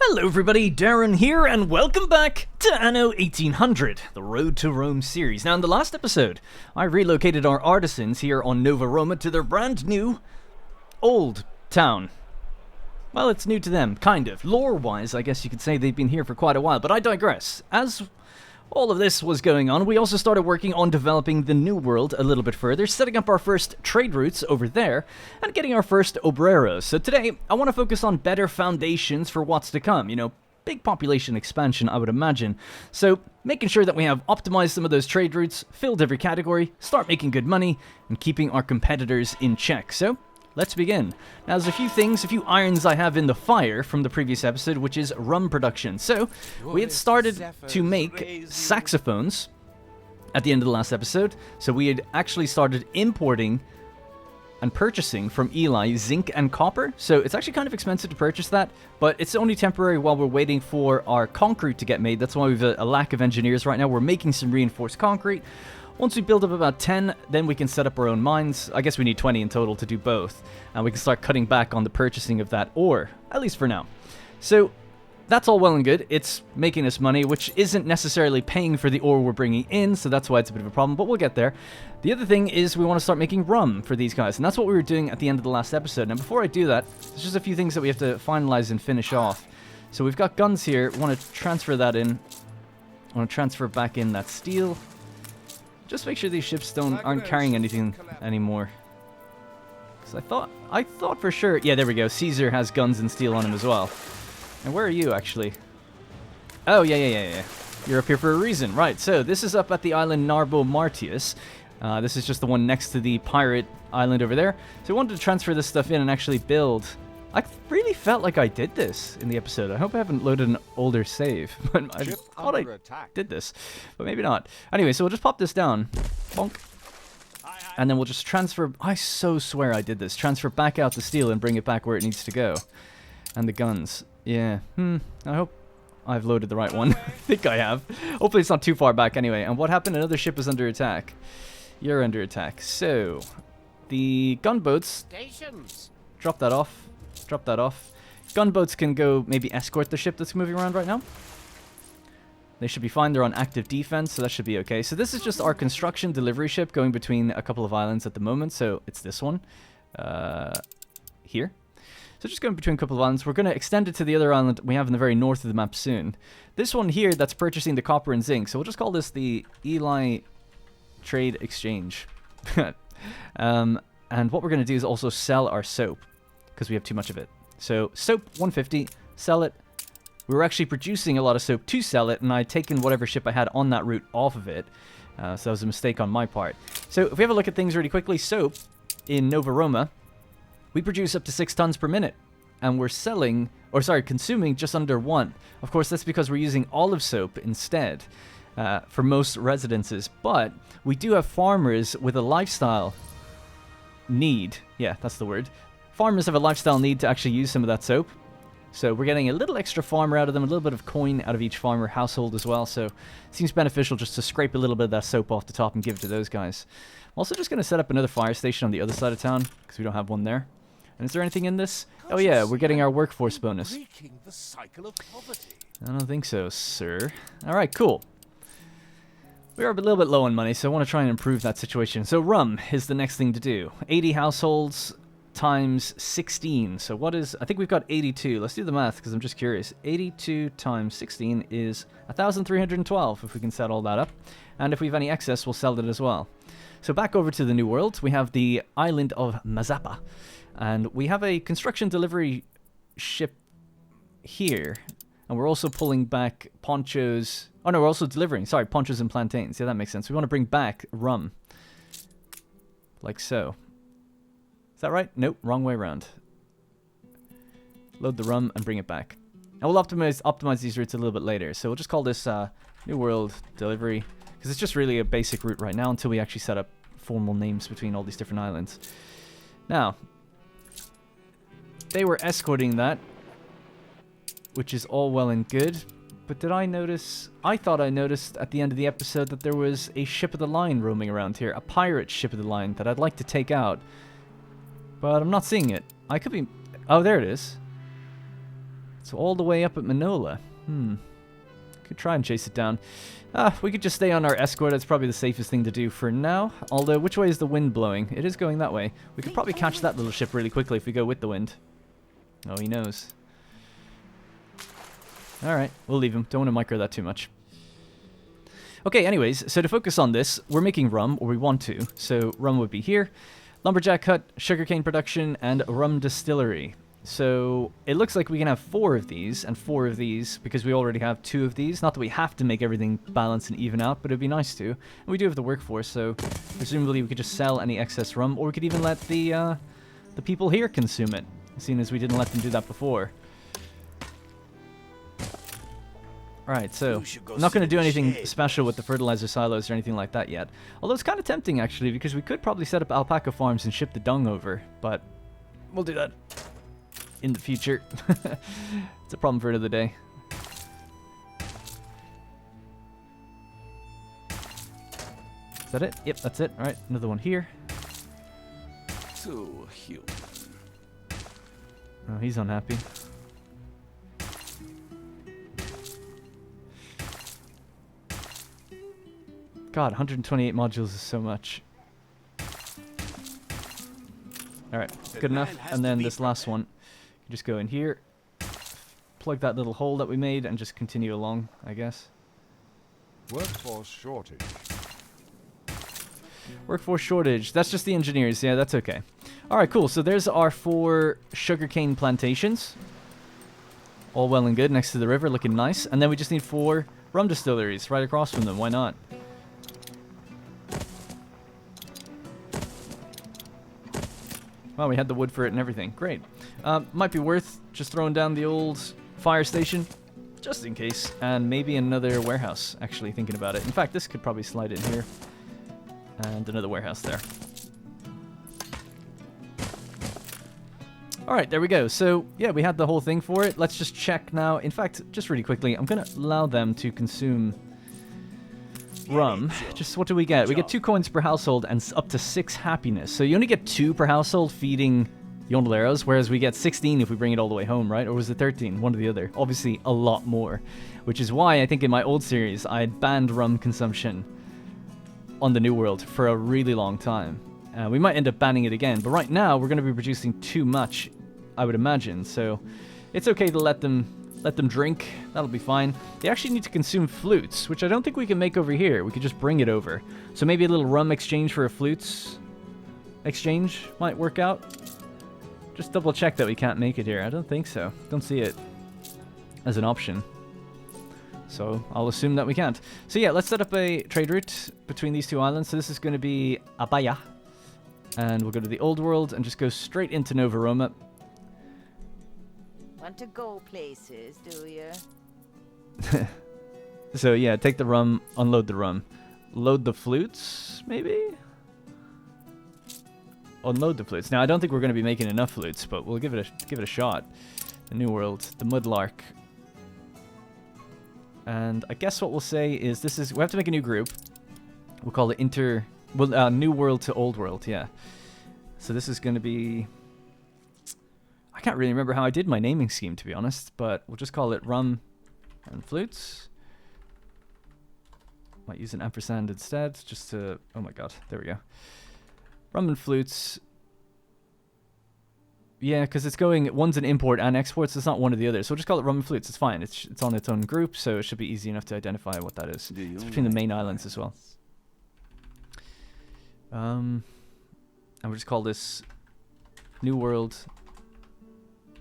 Hello everybody, Darren here, and welcome back to Anno 1800, the Road to Rome series. Now in the last episode, I relocated our artisans here on Nova Roma to their brand new, old town. Well, it's new to them, kind of. Lore-wise, I guess you could say they've been here for quite a while, but I digress. As all of this was going on, we also started working on developing the New World a little bit further, setting up our first trade routes over there, and getting our first obreros. So today, I want to focus on better foundations for what's to come, you know, big population expansion, I would imagine. So, making sure that we have optimized some of those trade routes, filled every category, start making good money, and keeping our competitors in check. So, let's begin. Now, there's a few irons I have in the fire from the previous episode, which is rum production. So, we had started to make saxophones at the end of the last episode. So, we had actually started importing and purchasing from Eli zinc and copper. So, it's actually kind of expensive to purchase that, but it's only temporary while we're waiting for our concrete to get made. That's why we've a lack of engineers right now. We're making some reinforced concrete. Once we build up about 10, then we can set up our own mines. I guess we need 20 in total to do both. And we can start cutting back on the purchasing of that ore, at least for now. So, that's all well and good. It's making us money, which isn't necessarily paying for the ore we're bringing in, so that's why it's a bit of a problem, but we'll get there. The other thing is we want to start making rum for these guys, and that's what we were doing at the end of the last episode. Now, before I do that, there's just a few things that we have to finalize and finish off. So we've got guns here. We want to transfer that in. I want to transfer back in that steel. Just make sure these ships aren't carrying anything anymore. Because I thought for sure... Yeah, there we go. Caesar has guns and steel on him as well. And where are you, actually? Oh, yeah. You're up here for a reason. Right, so this is up at the island Narbo Martius. This is just the one next to the pirate island over there. So we wanted to transfer this stuff in and actually build... I really felt like I did this in the episode. I hope I haven't loaded an older save. But I thought I did this. But maybe not. Anyway, so we'll just pop this down. Bonk. And then we'll just transfer... I so swear I did this. Transfer back out the steel and bring it back where it needs to go. And the guns. Yeah. I hope I've loaded the right one. I think I have. Hopefully it's not too far back anyway. And what happened? Another ship is under attack. You're under attack. So, the gunboats... Stations. Drop that off. Drop that off. Gunboats can go maybe escort the ship that's moving around right now. They should be fine. They're on active defense, so that should be okay. So this is just our construction delivery ship going between a couple of islands at the moment. So it's this one. Here. So just going between a couple of islands. We're going to extend it to the other island we have in the very north of the map soon. This one here that's purchasing the copper and zinc. So we'll just call this the Eli Trade Exchange. And what we're going to do is also sell our soap, because we have too much of it. So, soap, 150, sell it. We were actually producing a lot of soap to sell it, and I'd taken whatever ship I had on that route off of it. So that was a mistake on my part. So, if we have a look at things really quickly, soap in Nova Roma, we produce up to 6 tons per minute. And we're consuming just under 1. Of course, that's because we're using olive soap instead for most residences. But we do have farmers with a lifestyle need. Yeah, that's the word. Farmers have a lifestyle need to actually use some of that soap. So we're getting a little extra farmer out of them, a little bit of coin out of each farmer household as well. So it seems beneficial just to scrape a little bit of that soap off the top and give it to those guys. I'm also just going to set up another fire station on the other side of town, because we don't have one there. And is there anything in this? Oh yeah, we're getting our workforce bonus. I don't think so, sir. Alright, cool. We are a little bit low on money, so I want to try and improve that situation. So rum is the next thing to do. 80 households times 16. So what is... I think we've got 82. Let's do the math, because I'm just curious. 82 times 16 is 1,312, if we can set all that up. And if we have any excess, we'll sell it as well. So back over to the New World, we have the island of Mazapa. And we have a construction delivery ship here. And we're also pulling back ponchos... Oh no, we're also delivering, sorry, ponchos and plantains. Yeah, that makes sense. We want to bring back rum. Like so. Is that right? Nope, wrong way around. Load the rum and bring it back. And we'll optimize these routes a little bit later. So we'll just call this New World Delivery. Because it's just really a basic route right now until we actually set up formal names between all these different islands. Now, they were escorting that, which is all well and good. But did I notice... I thought I noticed at the end of the episode that there was a ship of the line roaming around here. A pirate ship of the line that I'd like to take out. But I'm not seeing it. I could be... Oh, there it is. It's all the way up at Manola. Could try and chase it down. We could just stay on our escort. That's probably the safest thing to do for now. Although, which way is the wind blowing? It is going that way. We could probably catch that little ship really quickly if we go with the wind. Oh, he knows. Alright, we'll leave him. Don't want to micro that too much. Okay, anyways, so to focus on this, we're making rum, or we want to. So rum would be here. Lumberjack hut, sugarcane production, and rum distillery. So it looks like we can have 4 of these and 4 of these because we already have 2 of these. Not that we have to make everything balance and even out, but it'd be nice to. And we do have the workforce, so presumably we could just sell any excess rum, or we could even let the people here consume it, seeing as we didn't let them do that before. Alright, so I'm not going to do anything special with the fertilizer silos or anything like that yet. Although it's kind of tempting, actually, because we could probably set up alpaca farms and ship the dung over, but we'll do that in the future. It's a problem for another day. Is that it? Yep, that's it. Alright, another one here. So human. Oh, he's unhappy. God, 128 modules is so much. Alright, good enough. And then this last one, you just go in here, plug that little hole that we made, and just continue along, I guess. Workforce shortage. Workforce shortage. That's just the engineers. Yeah, that's okay. Alright, cool. So there's our 4 sugarcane plantations. All well and good next to the river, looking nice. And then we just need 4 rum distilleries right across from them. Why not? Well, we had the wood for it and everything. Great. Might be worth just throwing down the old fire station, just in case. And maybe another warehouse, actually, thinking about it. In fact, this could probably slide in here. And another warehouse there. Alright, there we go. So, yeah, we had the whole thing for it. Let's just check now. In fact, just really quickly, I'm going to allow them to consume rum. Just what do we get? We get 2 coins per household and up to 6 happiness. So you only get 2 per household feeding Yondoleros, whereas we get 16 if we bring it all the way home, right? Or was it 13? One or the other. Obviously, a lot more. Which is why I think in my old series, I had banned rum consumption on the New World for a really long time. We might end up banning it again, but right now we're going to be producing too much, I would imagine. So it's okay to let them drink. That'll be fine. They actually need to consume flutes, which I don't think we can make over here. We could just bring it over. So maybe a little rum exchange for a flutes exchange might work out. Just double check that we can't make it here. I don't think so. Don't see it as an option. So I'll assume that we can't. So yeah, let's set up a trade route between these 2 islands. So this is going to be Abaya. And we'll go to the old world and just go straight into Nova Roma. Want to go places, do you? So yeah, take the rum, unload the rum. Load the flutes, maybe? Unload the flutes. Now, I don't think we're going to be making enough flutes, but we'll give it a shot. The New World, the Mudlark. And I guess what we'll say is we have to make a new group. We'll call it New World to Old World, yeah. So this is going to be... I can't really remember how I did my naming scheme, to be honest, but we'll just call it Rum and Flutes. Might use an ampersand instead, just to... Oh my god, there we go. Rum and Flutes. Yeah, because it's going... One's an import and export, so it's not one or the other. So we'll just call it Rum and Flutes, it's fine. It's on its own group, so it should be easy enough to identify what that is. It's between the main islands as well. And we'll just call this New World...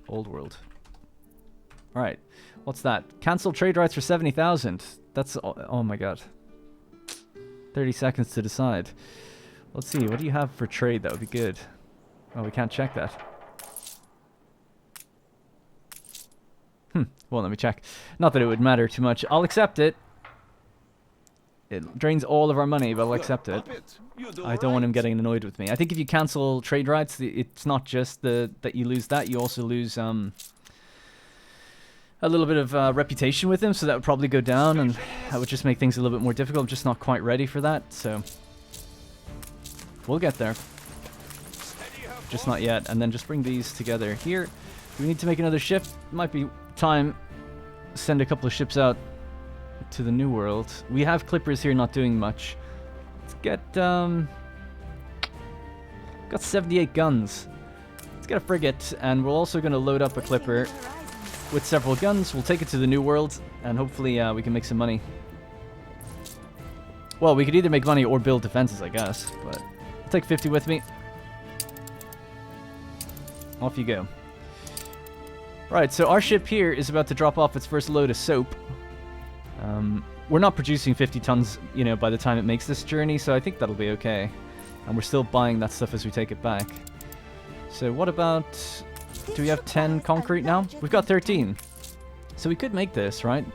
Old World. Alright. What's that? Cancel trade rights for 70,000. That's... Oh my god. 30 seconds to decide. Let's see. What do you have for trade? That would be good. Oh, we can't check that. Well, let me check. Not that it would matter too much. I'll accept it. It drains all of our money, but I'll accept it. I don't want him getting annoyed with me. I think if you cancel trade rights, it's not just that you lose that. You also lose a little bit of reputation with him, so that would probably go down, and that would just make things a little bit more difficult. I'm just not quite ready for that, so we'll get there. Just not yet. And then just bring these together here. Do we need to make another shift? Might be time, send a couple of ships out to the New World. We have clippers here not doing much. Let's get, got 78 guns. Let's get a frigate, and we're also going to load up a clipper with several guns. We'll take it to the New World, and hopefully we can make some money. Well, we could either make money or build defenses, I guess, but I'll take 50 with me. Off you go. Right, so our ship here is about to drop off its first load of soap. We're not producing 50 tons, you know, by the time it makes this journey, so I think that'll be okay. And we're still buying that stuff as we take it back. So what about... Do we have 10 concrete now? We've got 13. So we could make this, right?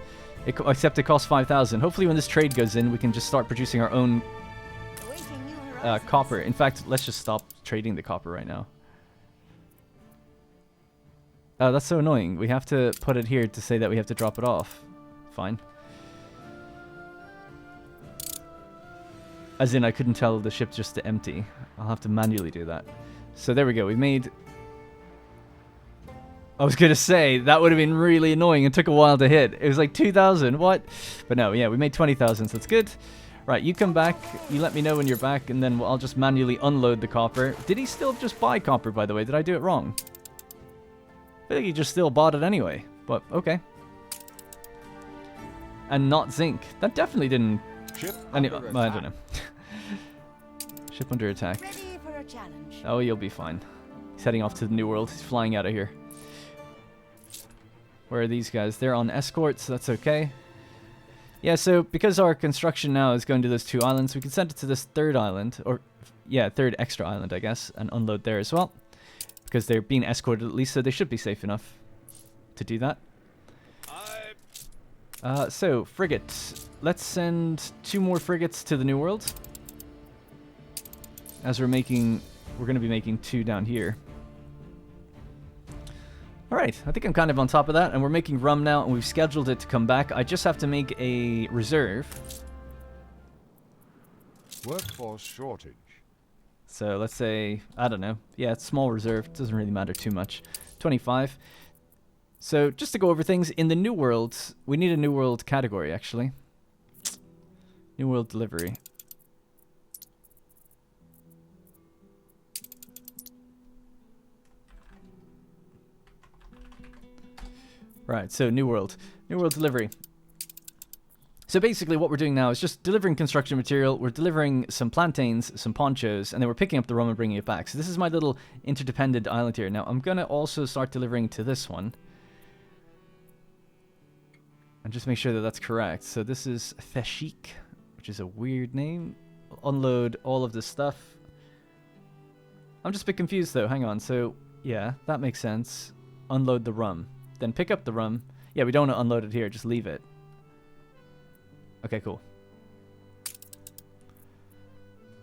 Except it costs 5,000. Hopefully when this trade goes in, we can just start producing our own copper. In fact, let's just stop trading the copper right now. Oh, that's so annoying. We have to put it here to say that we have to drop it off. Fine. As in, I couldn't tell the ship just to empty. I'll have to manually do that. So there we go. We made... I was going to say, that would have been really annoying. It took a while to hit. It was like 2,000. What? But no, yeah, we made 20,000, so that's good. Right, you come back. You let me know when you're back, and then I'll just manually unload the copper. Did he still just buy copper, by the way? Did I do it wrong? I feel like he just still bought it anyway. But, okay. And not zinc. That definitely didn't... Anyway, I don't know. Ship under attack. Ready for a challenge. Oh, you'll be fine. He's heading off to the New World. He's flying out of here. Where are these guys? They're on escort, so that's okay. Yeah, so because our construction now is going to those 2 islands, we can send it to this 3rd island. Or, yeah, 3rd extra island, I guess. And unload there as well. Because they're being escorted at least, so they should be safe enough to do that. So, frigate. Let's send 2 more frigates to the New World. As we're going to be making 2 down here. Alright, I think I'm kind of on top of that, and we're making rum now, and we've scheduled it to come back. I just have to make a reserve. Workforce shortage. So let's say, I don't know. Yeah, it's small reserve. Doesn't really matter too much. 25. So just to go over things, in the New World, we need a New World category, actually. New World delivery. Right, so New World. New World delivery. So basically what we're doing now is just delivering construction material, we're delivering some plantains, some ponchos, and then we're picking up the rum and bringing it back. So this is my little interdependent island here. Now I'm going to also start delivering to this one. And just make sure that that's correct. So this is Feshik, which is a weird name. I'll unload all of this stuff. I'm just a bit confused though, hang on. So yeah, that makes sense. Unload the rum. Then pick up the rum. Yeah, we don't want to unload it here, just leave it. Okay, cool.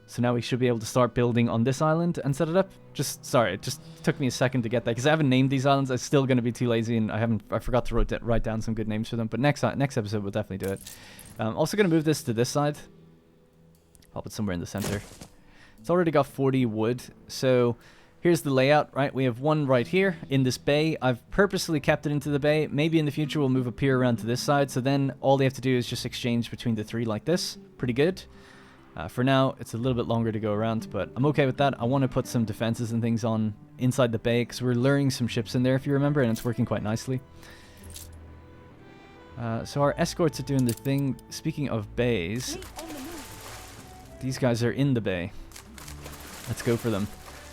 So now we should be able to start building on this island and set it up. Sorry, it just took me a second to get that because I haven't named these islands. I'm still going to be too lazy and I forgot to write down some good names for them. But next episode we'll definitely do it. Also going to move this to this side. Pop it somewhere in the center. It's already got 40 wood, so here's the layout, right? We have one right here in this bay. I've purposely kept it into the bay. Maybe in the future we'll move a pier around to this side, so then all they have to do is just exchange between the 3 like this. Pretty good. For now, it's a little bit longer to go around, but I'm okay with that. I want to put some defenses and things on inside the bay, because we're luring some ships in there, if you remember, and it's working quite nicely. So our escorts are doing the thing. Speaking of bays, these guys are in the bay. Let's go for them.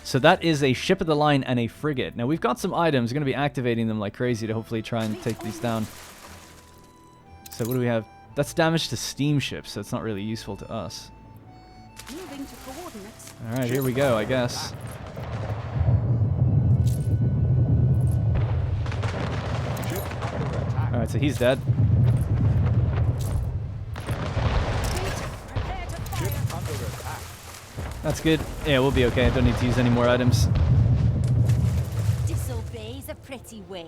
So that is a ship of the line and a frigate. Now we've got some items. We're going to be activating them like crazy to hopefully try and take these down. So what do we have? That's damage to steamships, so it's not really useful to us. Moving to coordinates. Alright, here we go, I guess. Alright, so he's dead. That's good. Yeah, we'll be okay. I don't need to use any more items. Disobey's a pretty way.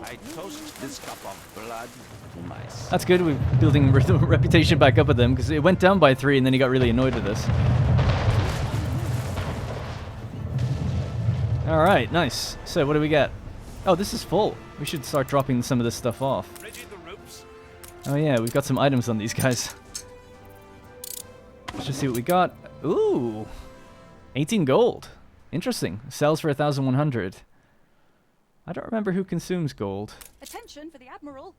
I toast this cup of blood to myself. That's good. We're building reputation back up with them because it went down by 3 and then he got really annoyed with us. Alright, nice. So what do we get? Oh, this is full. We should start dropping some of this stuff off. Ready the ropes? Oh yeah, we've got some items on these guys. Let's just see what we got. Ooh! 18 gold. Interesting. Sells for 1,100. I don't remember who consumes gold. Attention for the Admiral.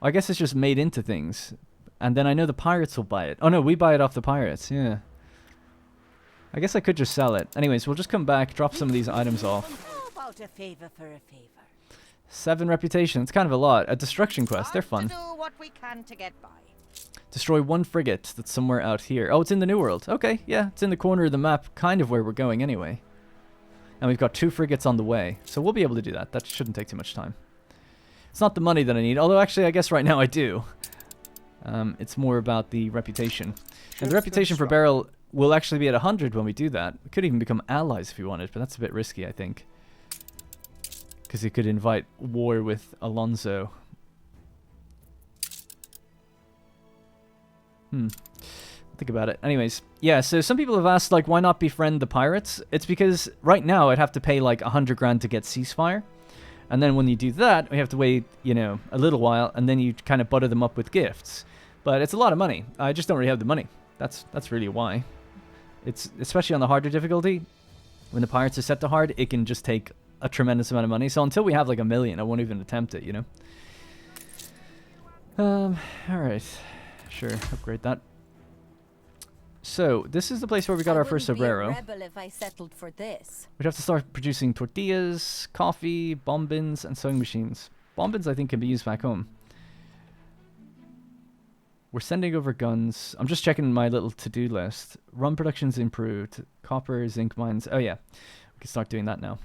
I guess it's just made into things. And then I know the pirates will buy it. Oh no, we buy it off the pirates, yeah. I guess I could just sell it. Anyways, we'll just come back, drop some of these items off. How about a favor for a favor? 7 reputation, it's kind of a lot. A destruction quest, they're fun. To do what we can to get by. Destroy 1 frigate that's somewhere out here. Oh, it's in the New World. Okay, yeah, it's in the corner of the map, kind of where we're going anyway. And we've got 2 frigates on the way, so we'll be able to do that. That shouldn't take too much time. It's not the money that I need, although actually I guess right now I do. It's more about the reputation. And the reputation for Beryl will actually be at 100 when we do that. We could even become allies if we wanted, but that's a bit risky, I think. Because he could invite war with Alonso. Think about it. Anyways, yeah, so some people have asked, like, why not befriend the pirates? It's because right now I'd have to pay like 100 grand to get ceasefire. And then when you do that, we have to wait, you know, a little while, and then you kind of butter them up with gifts. But it's a lot of money. I just don't really have the money. That's really why. It's especially on the harder difficulty. When the pirates are set to hard, it can just take a tremendous amount of money. So until we have like 1 million, I won't even attempt it, you know. Alright. Sure, upgrade that. So, this is the place where we got our first sombrero. Rebel if I settled for this. We'd have to start producing tortillas, coffee, bombins, and sewing machines. Bombins, I think, can be used back home. We're sending over guns. I'm just checking my little to-do list. Rum production's improved. Copper, zinc mines. Oh, yeah. We can start doing that now.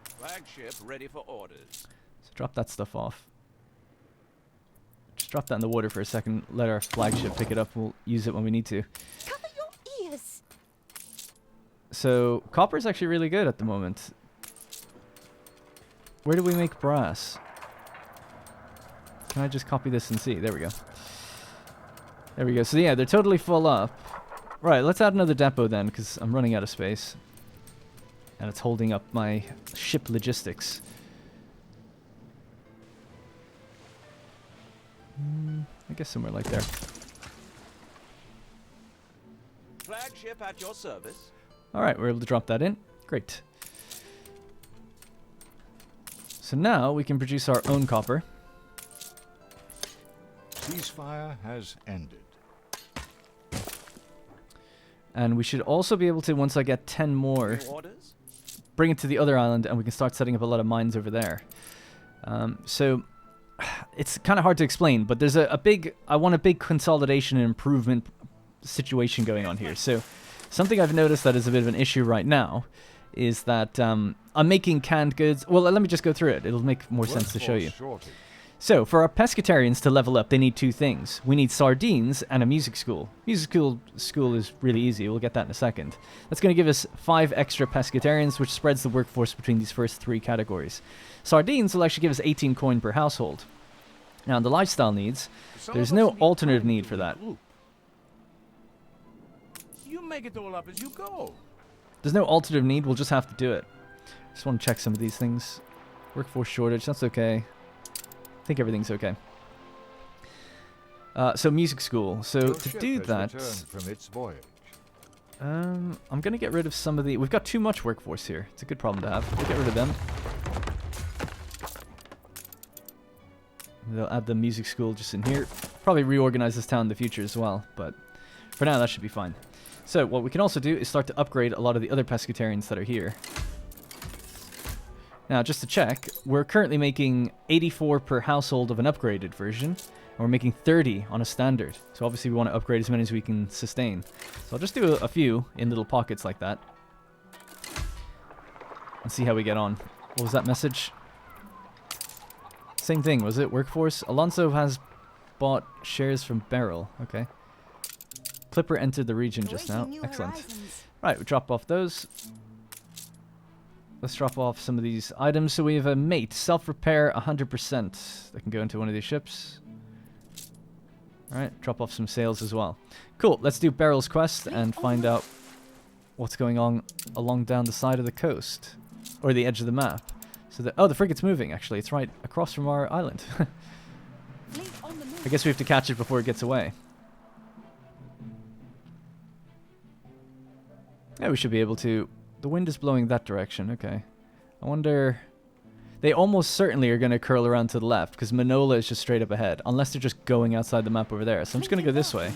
Flagship ready for orders. So drop that stuff off. Just drop that in the water for a second. Let our flagship pick it up. We'll use it when we need to. Cover your ears. So, copper is actually really good at the moment. Where do we make brass? Can I just copy this and see? There we go. There we go. So yeah, they're totally full up. Right, let's add another depot then, because I'm running out of space. And it's holding up my ship logistics. I guess somewhere like there. Flagship at your service. Alright, we're able to drop that in. Great. So now we can produce our own copper. Ceasefire has ended. And we should also be able to, once I get 10 more, Orders? bring it to the other island and we can start setting up a lot of mines over there. So it's kind of hard to explain, but there's I want a big consolidation and improvement situation going on here. So something I've noticed that is a bit of an issue right now is that I'm making canned goods. Well, let me just go through it. It'll make more sense to show you. Shortage. So, for our pescatarians to level up, they need 2 things. We need sardines and a music school. Music school is really easy. We'll get that in a second. That's going to give us 5 extra pescatarians, which spreads the workforce between these first 3 categories. Sardines will actually give us 18 coin per household. Now, in the lifestyle needs, there's no alternative need for that. You make it all up as you go. There's no alternative need. We'll just have to do it. Just want to check some of these things. Workforce shortage. That's okay. I think everything's okay. So music school. So Your to ship do has that, returned from its voyage. I'm gonna get rid of some of the. We've got too much workforce here. It's a good problem to have. We'll get rid of them. They'll add the music school just in here. Probably reorganize this town in the future as well, but for now that should be fine. So what we can also do is start to upgrade a lot of the other pescatarians that are here. Now, just to check, we're currently making 84 per household of an upgraded version, and we're making 30 on a standard. So obviously we want to upgrade as many as we can sustain. So I'll just do a few in little pockets like that. And see how we get on. What was that message? Same thing, was it? Workforce? Alonso has bought shares from Beryl. Okay. Clipper entered the region just now. Excellent. Right, we drop off those. Let's drop off some of these items. So we have a mate, self-repair 100%. That can go into one of these ships. Alright, drop off some sails as well. Cool, let's do Beryl's quest and find out what's going on along down the side of the coast. Or the edge of the map. So that, oh, the frigate's moving, actually. It's right across from our island. I guess we have to catch it before it gets away. Yeah, we should be able to. The wind is blowing that direction. Okay. I wonder... They almost certainly are going to curl around to the left, because Manola is just straight up ahead. Unless they're just going outside the map over there. So I'm just going to go this way.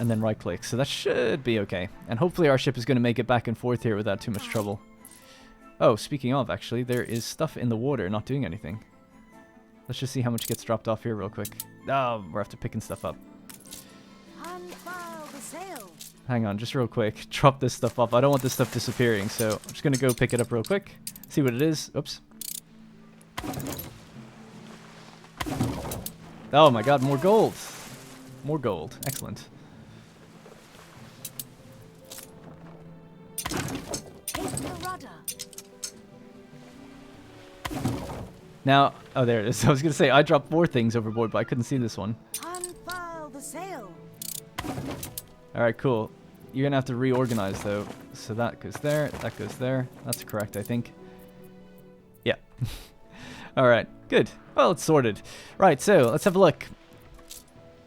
And then right-click. So that should be okay. And hopefully our ship is going to make it back and forth here without too much trouble. Oh, speaking of, actually, there is stuff in the water not doing anything. Let's just see how much gets dropped off here real quick. Oh, we're after picking stuff up. Hang on, just real quick. Drop this stuff off. I don't want this stuff disappearing, so I'm just going to go pick it up real quick. See what it is. Oops. Oh my god, more gold. More gold. Excellent. Now, oh, there it is. I was going to say, I dropped 4 things overboard, but I couldn't see this one. Unfurl the sail. Alright, cool. You're going to have to reorganize, though. So that goes there, that goes there. That's correct, I think. Yeah. Alright, good. Well, it's sorted. Right, so, let's have a look.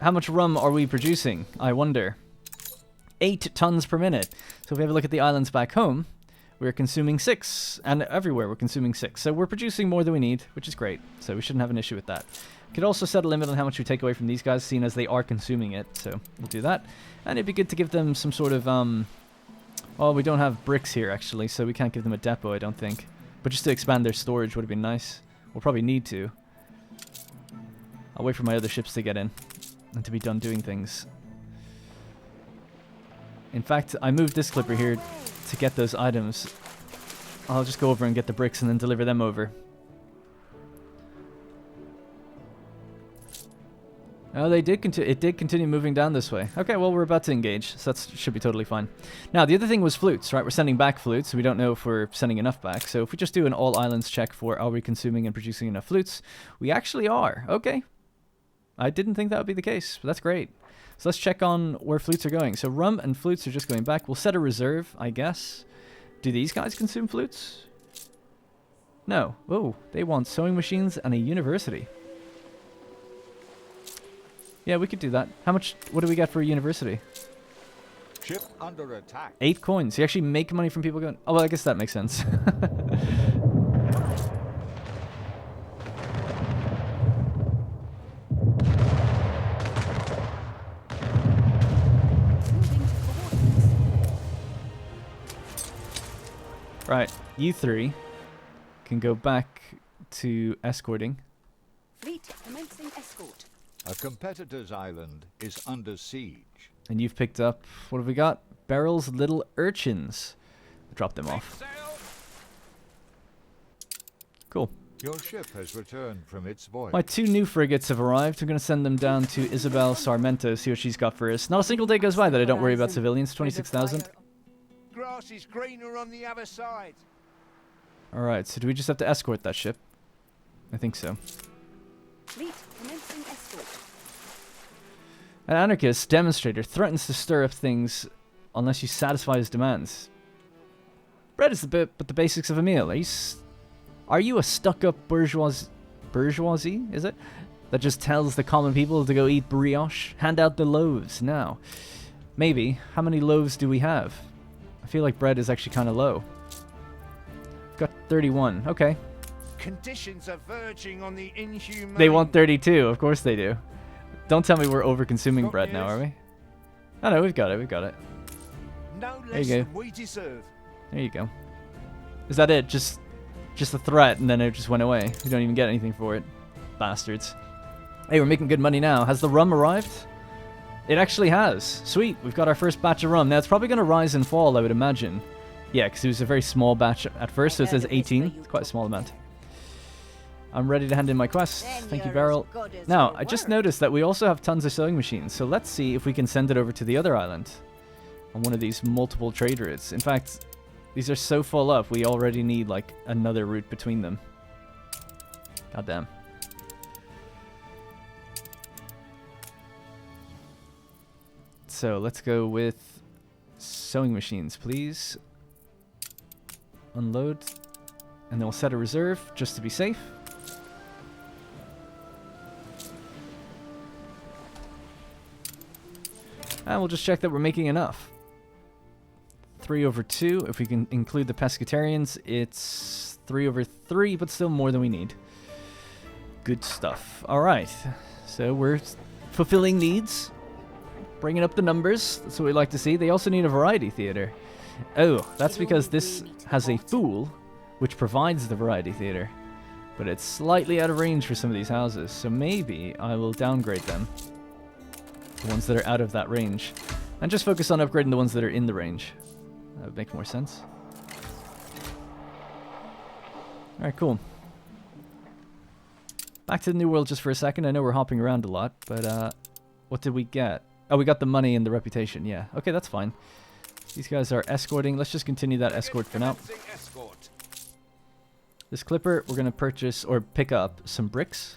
How much rum are we producing, I wonder? 8 tons per minute. So if we have a look at the islands back home, we're consuming 6. And everywhere we're consuming 6. So we're producing more than we need, which is great. So we shouldn't have an issue with that. Could also set a limit on how much we take away from these guys, seeing as they are consuming it. So we'll do that. And it'd be good to give them some sort of, well, we don't have bricks here, actually, so we can't give them a depot, I don't think. But just to expand their storage would have been nice. We'll probably need to. I'll wait for my other ships to get in and to be done doing things. In fact, I moved this clipper here to get those items. I'll just go over and get the bricks and then deliver them over. Oh, they did it did continue moving down this way. Okay, well, we're about to engage, so that should be totally fine. Now, the other thing was flutes, right? We're sending back flutes, so we don't know if we're sending enough back. So if we just do an all islands check for are we consuming and producing enough flutes, we actually are. Okay. I didn't think that would be the case, but that's great. So let's check on where flutes are going. So rum and flutes are just going back. We'll set a reserve, I guess. Do these guys consume flutes? No. Oh, they want sewing machines and a university. Yeah, we could do that. How much? What do we get for a university? Ship under attack. 8 coins. You actually make money from people going... Oh, well, I guess that makes sense. Right, you 3 can go back to escorting. Fleet commencing escort. A competitor's island is under siege. And you've picked up, what have we got? Beryl's little urchins. Drop them off. Cool. Your ship has returned from its voyage. My 2 new frigates have arrived. I'm going to send them down to Isabel Sarmento, see what she's got for us. Not a single day goes by that I don't worry about civilians. 26,000. Grass is greener on the other side. Alright, so do we just have to escort that ship? I think so. Fleet commencing escort. An anarchist demonstrator threatens to stir up things unless you satisfy his demands. Bread is the bit, but the basics of a meal. Are you a stuck-up bourgeoisie, is it? That just tells the common people to go eat brioche? Hand out the loaves now. Maybe. How many loaves do we have? I feel like bread is actually kind of low. Got 31. Okay. Conditions are verging on the inhumane. They want 32. Of course they do. Don't tell me we're over-consuming bread now, are we? Oh, no, we've got it. We've got it. No There less you go. than we deserve. There you go. Is that it? Just a threat, and then it just went away. We don't even get anything for it. Bastards. Hey, we're making good money now. Has the rum arrived? It actually has. Sweet. We've got our first batch of rum. Now, it's probably going to rise and fall, I would imagine. Yeah, because it was a very small batch at first, so it says 18. It's quite a small amount. I'm ready to hand in my quest. Thank you, Beryl. Now, I just noticed that we also have tons of sewing machines, so let's see if we can send it over to the other island on one of these multiple trade routes. In fact, these are so full up, we already need, like, another route between them. Goddamn. so let's go with sewing machines, please. Unload. And then we'll set a reserve just to be safe. And we'll just check that we're making enough. 3/2. If we can include the pescatarians, it's 3/3, but still more than we need. Good stuff. Alright. So we're fulfilling needs. Bringing up the numbers. That's what we like to see. They also need a variety theater. Oh, that's because this has a fool, which provides the variety theater. But it's slightly out of range for some of these houses. So maybe I will downgrade them. The ones that are out of that range. And just focus on upgrading the ones that are in the range. That would make more sense. Alright, cool. Back to the New World just for a second. I know we're hopping around a lot, but what did we get? Oh, we got the money and the reputation, yeah. Okay, that's fine. These guys are escorting. Let's just continue that escort for now. This clipper, we're going to purchase or pick up some bricks.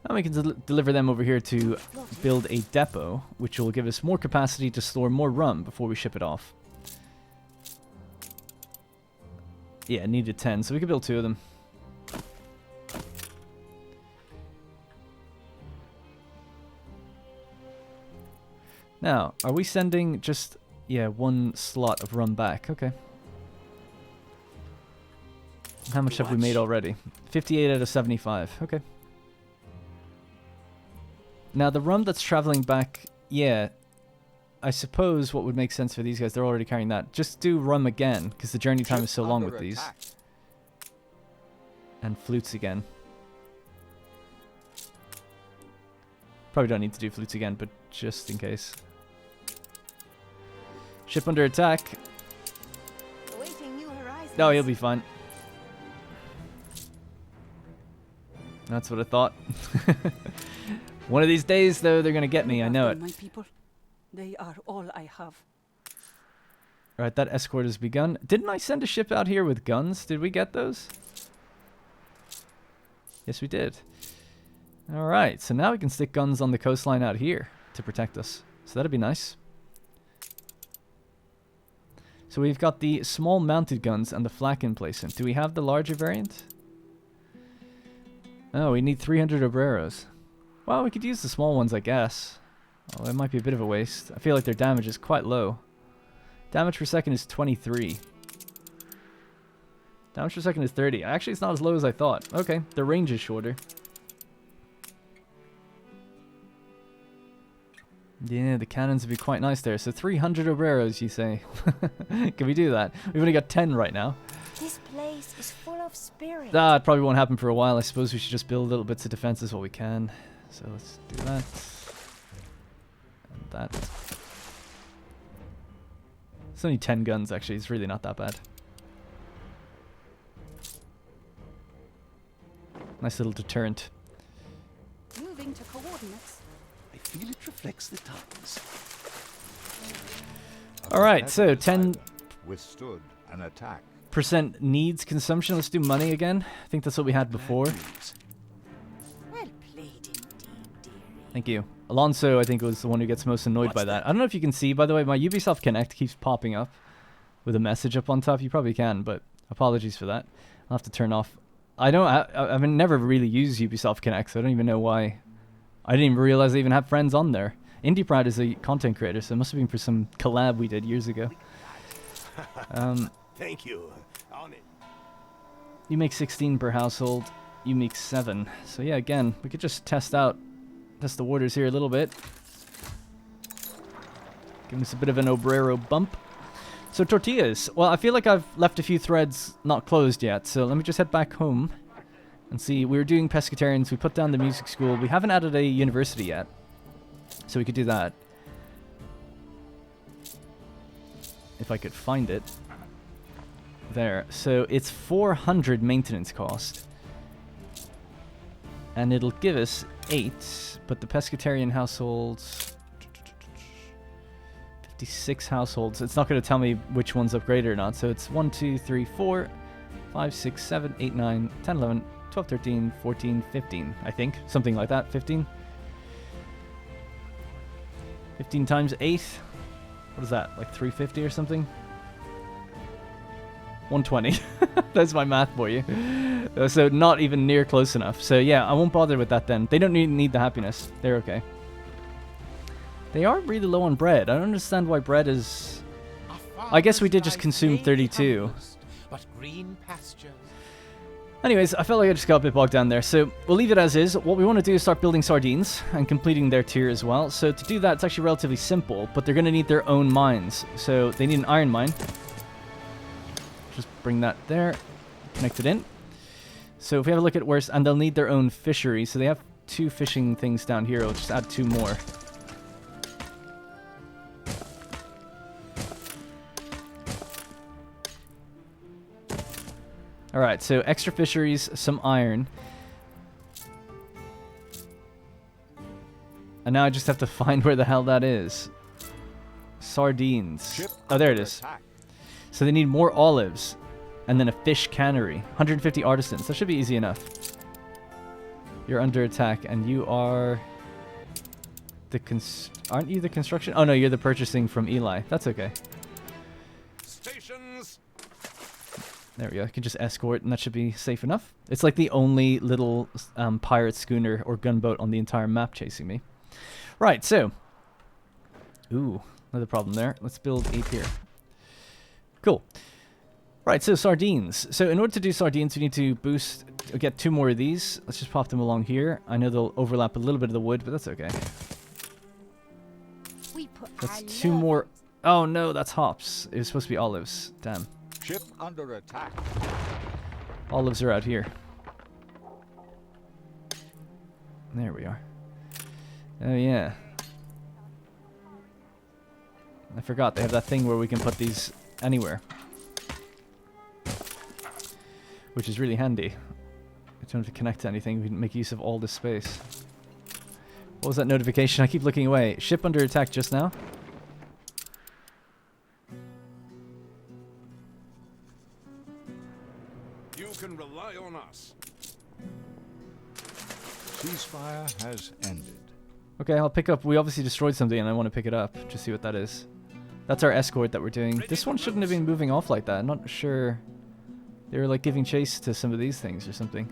And we can deliver them over here to build a depot, which will give us more capacity to store more rum before we ship it off. Yeah, needed 10, so we can build 2 of them. Now, are we sending just, yeah, 1 slot of rum back? Okay. How much have we made already? 58 out of 75. Okay. Now, the rum that's traveling back, yeah, I suppose what would make sense for these guys, they're already carrying that. Just do rum again, because the journey time is so long with these. And flutes again. Probably don't need to do flutes again, but just in case. Ship under attack. No, he'll be fine. That's what I thought. One of these days, though, they're going to get me. I know it. My people, they are all I have. Alright, that escort has begun. Didn't I send a ship out here with guns? Did we get those? Yes, we did. Alright, so now we can stick guns on the coastline out here to protect us. So that'd be nice. So we've got the small mounted guns and the flak emplacement. Do we have the larger variant? Oh, we need 300 obreros. Well, we could use the small ones, I guess. Oh, that might be a bit of a waste. I feel like their damage is quite low. Damage per second is 23. Damage per second is 30. Actually, it's not as low as I thought. Okay, the range is shorter. Yeah, the cannons would be quite nice there. So 300 obreros, you say? Can we do that? We've only got 10 right now. This place is full of spirit. Ah, it probably won't happen for a while. I suppose we should just build little bits of defenses while we can. So let's do that. And that. It's only 10 guns, actually. It's really not that bad. Nice little deterrent. Moving to coordinates. I feel it reflects the times. Alright, so 10% Withstood an attack. needs consumption. Let's do money again. I think that's what we had before. Well played indeed, dearie. Thank you. Alonso, I think, was the one who gets most annoyed by that. I don't know if you can see, by the way, my Ubisoft Connect keeps popping up with a message up on top. You probably can, but apologies for that. I'll have to turn off. I've never really used Ubisoft Connect, so I don't even know why. I didn't even realize I even have friends on there. Indie Pride is a content creator, so it must have been for some collab we did years ago. Thank you. On it. You make 16 per household. You make 7. So yeah, again, we could just test the waters here a little bit. Give us a bit of an obrero bump. So tortillas. Well, I feel like I've left a few threads not closed yet, so let me just head back home and see. We were doing pescatarians. We put down the music school. We haven't added a university yet, so we could do that. If I could find it. There. So it's 400 maintenance cost. And it'll give us 8, but the pescatarian households... 56 households. It's not going to tell me which one's upgraded or not. So it's 1, 2, 3, 4, 5, 6, 7, 8, 9, 10, 11, 12, 13, 14, 15, I think. Something like that. 15. 15 times 8. What is that? Like 350 or something? 120. That's my math for you. So not even near close enough. So yeah, I won't bother with that then. They don't need the happiness. They're okay. They are really low on bread. I don't understand why bread is... I guess we did just consume 32. But green pastures. Anyways, I felt like I just got a bit bogged down there, so we'll leave it as is. What we want to do is start building sardines and completing their tier as well. So to do that, it's actually relatively simple, but they're going to need their own mines. So they need an iron mine. Just bring that there, connect it in. So if we have a look at where, and they'll need their own fishery. So they have 2 fishing things down here. I'll just add 2 more. Alright, so extra fisheries, some iron. And now I just have to find where the hell that is. Sardines. Oh, there it is. So they need more olives. And then a fish cannery. 150 artisans. That should be easy enough. You're under attack, and you are... Aren't you the construction? Oh no, you're the purchasing from Eli. That's okay. Stations. There we go. I can just escort, and that should be safe enough. It's like the only little pirate schooner or gunboat on the entire map chasing me. Right, so... Ooh, another problem there. Let's build 8 here. Cool. Right, so sardines. So in order to do sardines, we need to get 2 more of these. Let's just pop them along here. I know they'll overlap a little bit of the wood, but that's okay. That's 2 more. Oh no, that's hops. It was supposed to be olives. Damn. Ship under attack. Olives are out here. There we are. Oh yeah. I forgot they have that thing where we can put these anywhere. Which is really handy. We don't have to connect to anything, we can make use of all this space. What was that notification? I keep looking away. Ship under attack just now. You can rely on us. Ceasefire has ended. Okay, I'll pick up. We obviously destroyed something and I want to pick it up. Just see what that is. That's our escort that we're doing. This one shouldn't have been moving off like that. I'm not sure. They were like giving chase to some of these things or something.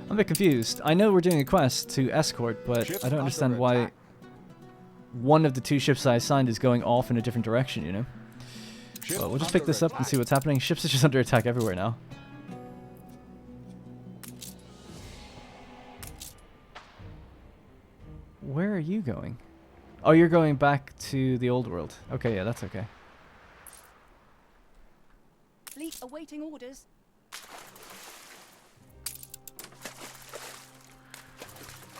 I'm a bit confused. I know we're doing a quest to escort, but I don't understand why one of the 2 ships I assigned is going off in a different direction, you know? Well, we'll just pick this up and see what's happening. Ships are just under attack everywhere now. Where are you going? Oh, you're going back to the old world. Okay, yeah, that's okay. Fleet awaiting orders.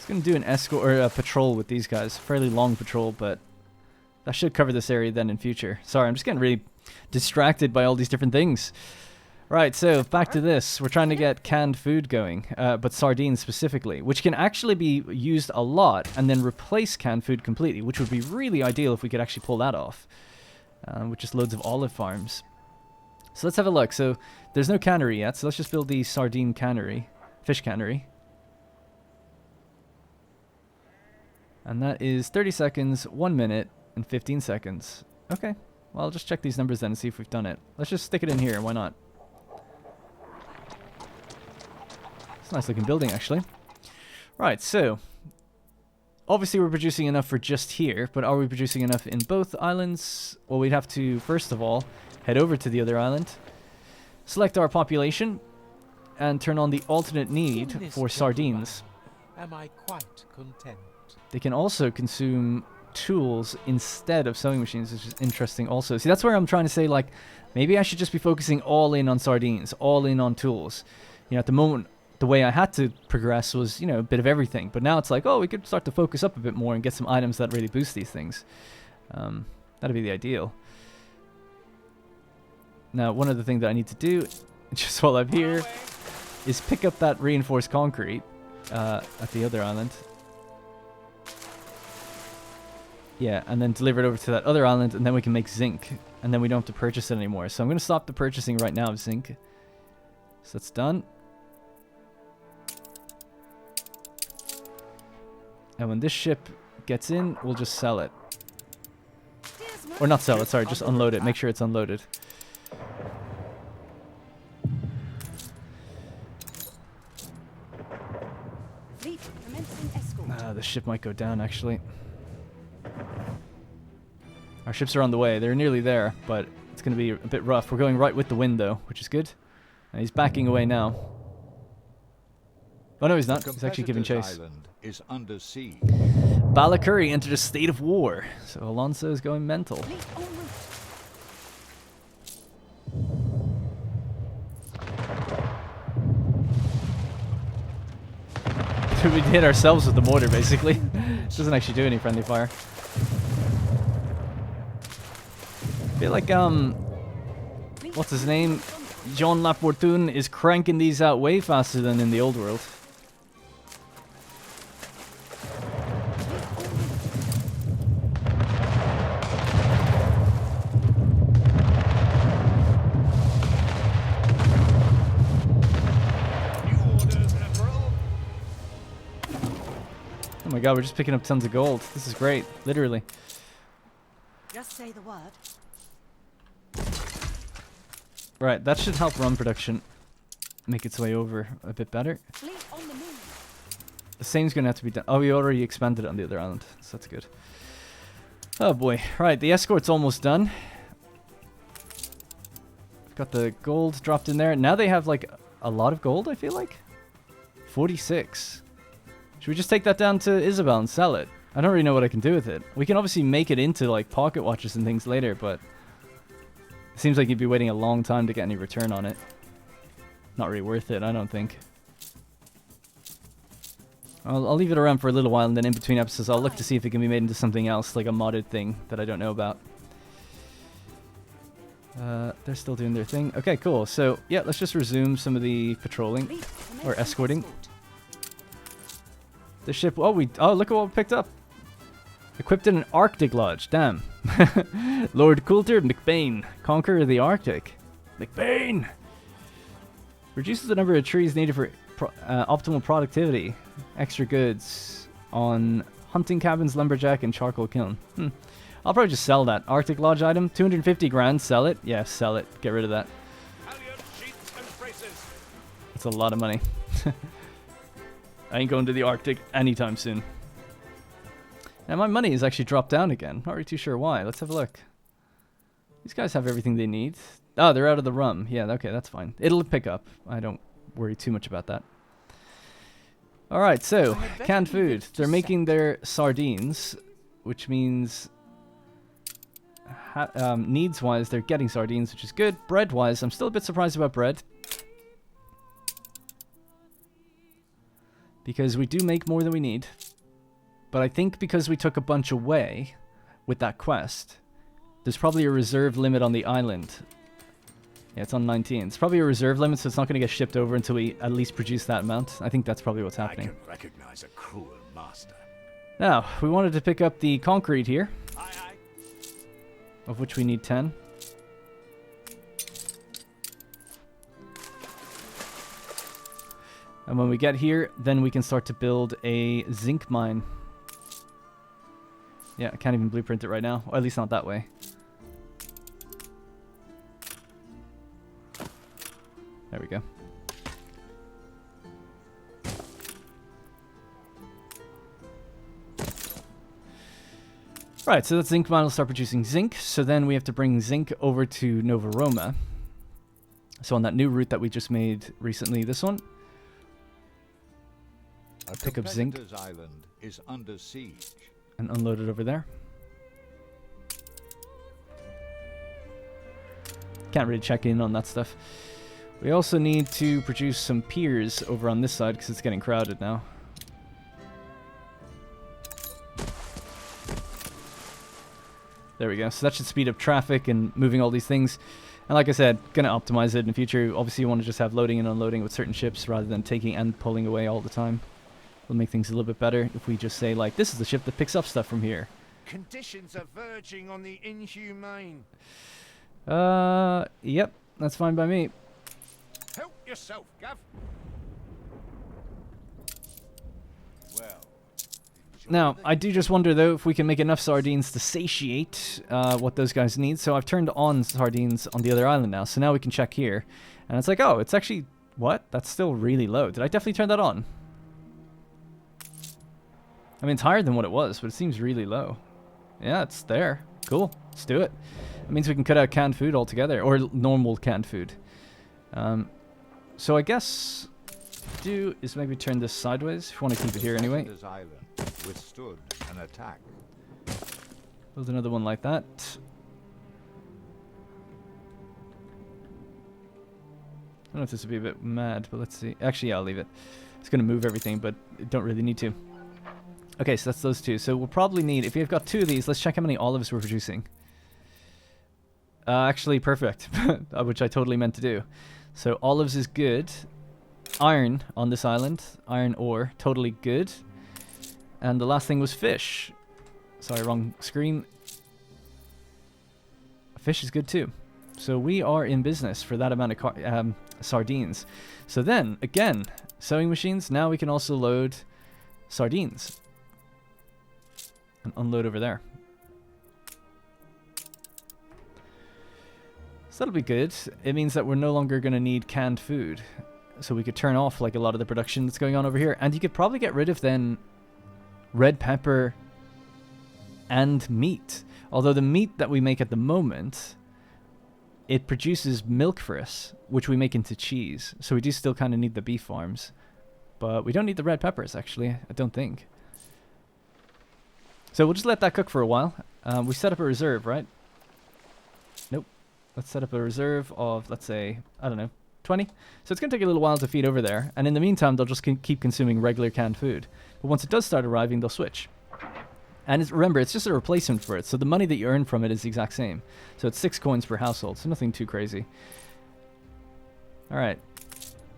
Gonna do an escort or a patrol with these guys. Fairly long patrol, but that should cover this area then in future. Sorry, I'm just getting really distracted by all these different things. Right, so back to this. We're trying to get canned food going, but sardines specifically, which can actually be used a lot and then replace canned food completely, which would be really ideal if we could actually pull that off. With just loads of olive farms. So let's have a look. So there's no cannery yet, so let's just build the sardine cannery, fish cannery. And that is 30 seconds, 1 minute, and 15 seconds. Okay, well, I'll just check these numbers then and see if we've done it. Let's just stick it in here, why not? It's a nice looking building, actually. Right, so... Obviously we're producing enough for just here, but are we producing enough in both islands? Well, we'd have to, first of all, head over to the other island, select our population, and turn on the alternate need for sardines. Am I quite content? They can also consume tools instead of sewing machines, which is interesting also. See, that's where I'm trying to say, like, maybe I should just be focusing all in on sardines, all in on tools. You know, at the moment, the way I had to progress was, you know, a bit of everything. But now it's like, oh, we could start to focus up a bit more and get some items that really boost these things. That'd be the ideal. Now, one other thing that I need to do, just while I'm here, is pick up that reinforced concrete at the other island. Yeah, and then deliver it over to that other island, and then we can make zinc. And then we don't have to purchase it anymore. So I'm going to stop the purchasing right now of zinc. So that's done. And when this ship gets in, we'll just sell it. Steersman. Or not sell it, sorry, just unload it. Make sure it's unloaded. Fleet commencing escort. The ship might go down, actually. Our ships are on the way. They're nearly there, but it's going to be a bit rough. We're going right with the wind, though, which is good. And he's backing away now. Oh, no, he's not. He's actually giving chase. Island is under siege. Balakuri entered a state of war, so Alonso is going mental. Fleet en route. We hit ourselves with the mortar, basically. Doesn't actually do any friendly fire. I feel like, what's his name? Jean Lafortune is cranking these out way faster than in the old world. Oh my god, we're just picking up tons of gold. This is great, literally. Just say the word. Right, that should help rum production make its way over a bit better. Fleet on the move. The same's gonna have to be done. Oh, we already expanded it on the other island, so that's good. Oh boy. Right, the escort's almost done. We've got the gold dropped in there. Now they have like a lot of gold, I feel like. 46. Should we just take that down to Isabel and sell it? I don't really know what I can do with it. We can obviously make it into like pocket watches and things later, but it seems like you'd be waiting a long time to get any return on it. Not really worth it, I don't think. I'll leave it around for a little while, and then in between episodes I'll look to see if it can be made into something else, like a modded thing that I don't know about. They're still doing their thing. Okay, cool. So, yeah, let's just resume some of the patrolling. Fleet Or commencing escorting. escort. The ship... Oh, look at what we picked up. Equipped in an Arctic lodge. Damn. Lord Coulter McBain. Conqueror of the Arctic. McBain! Reduces the number of trees needed for optimal productivity. Extra goods on hunting cabins, lumberjack, and charcoal kiln. I'll probably just sell that. Arctic lodge item. 250 grand. Sell it? Yeah, sell it. Get rid of that. That's a lot of money. I ain't going to the Arctic anytime soon. Now my money has actually dropped down again. Not really too sure why. Let's have a look. These guys have everything they need. Oh, they're out of the rum. Yeah, okay, that's fine. It'll pick up. I don't worry too much about that. Alright, so, canned food. They're making their sardines, which means needs-wise, they're getting sardines, which is good. Bread-wise, I'm still a bit surprised about bread. Because we do make more than we need. But I think because we took a bunch away with that quest, there's probably a reserve limit on the island. Yeah, it's on 19. It's probably a reserve limit, so it's not going to get shipped over until we at least produce that amount. I think that's probably what's happening. I can recognize a cruel master. Now, we wanted to pick up the concrete here, Aye, aye. of which we need 10. And when we get here, then we can start to build a zinc mine. Yeah, I can't even blueprint it right now. Or at least not that way. There we go. Right, so that zinc mine will start producing zinc. So then we have to bring zinc over to Nova Roma. So on that new route that we just made recently, this one. Pick up zinc. Island is under siege. And unload it over there. Can't really check in on that stuff. We also need to produce some piers over on this side because it's getting crowded now. There we go. So that should speed up traffic and moving all these things. And like I said, gonna optimize it in the future. Obviously you want to just have loading and unloading with certain ships rather than taking and pulling away all the time. It'll make things a little bit better if we just say, like, this is the ship that picks up stuff from here. Conditions are verging on the inhumane. Yep, that's fine by me. Help yourself, Gav. Well, Now, I do just wonder, though, if we can make enough sardines to satiate what those guys need. So I've turned on sardines on the other island now. So now we can check here. And it's like, oh, it's actually... What? That's still really low. Did I definitely turn that on? I mean, it's higher than what it was, but it seems really low. Yeah, it's there. Cool. Let's do it. It means we can cut out canned food altogether. Or normal canned food. So I guess... do is maybe turn this sideways if you want to keep it here anyway. Defenders Island withstood an attack. Build another one like that. I don't know if this would be a bit mad, but let's see. Actually, yeah, I'll leave it. It's going to move everything, but it don't really need to. Okay, so that's those two. So we'll probably need, if you've got two of these, let's check how many olives we're producing. Actually, perfect, which I totally meant to do. So olives is good. Iron on this island. Iron ore. Totally good. And the last thing was fish. Sorry, wrong screen. Fish is good too. So we are in business for that amount of sardines. So then, again, sewing machines. Now we can also load sardines. And unload over there. So that'll be good. It means that we're no longer going to need canned food. So we could turn off like a lot of the production that's going on over here. And you could probably get rid of then red pepper and meat. Although the meat that we make at the moment, it produces milk for us, which we make into cheese. So we do still kind of need the beef farms. But we don't need the red peppers, actually. I don't think. So we'll just let that cook for a while. We set up a reserve, right? Nope. Let's set up a reserve of, let's say, I don't know, 20. So it's going to take a little while to feed over there. And in the meantime, they'll just keep consuming regular canned food. But once it does start arriving, they'll switch. And remember, it's just a replacement for it. So the money that you earn from it is the exact same. So it's 6 coins per household. So nothing too crazy. All right.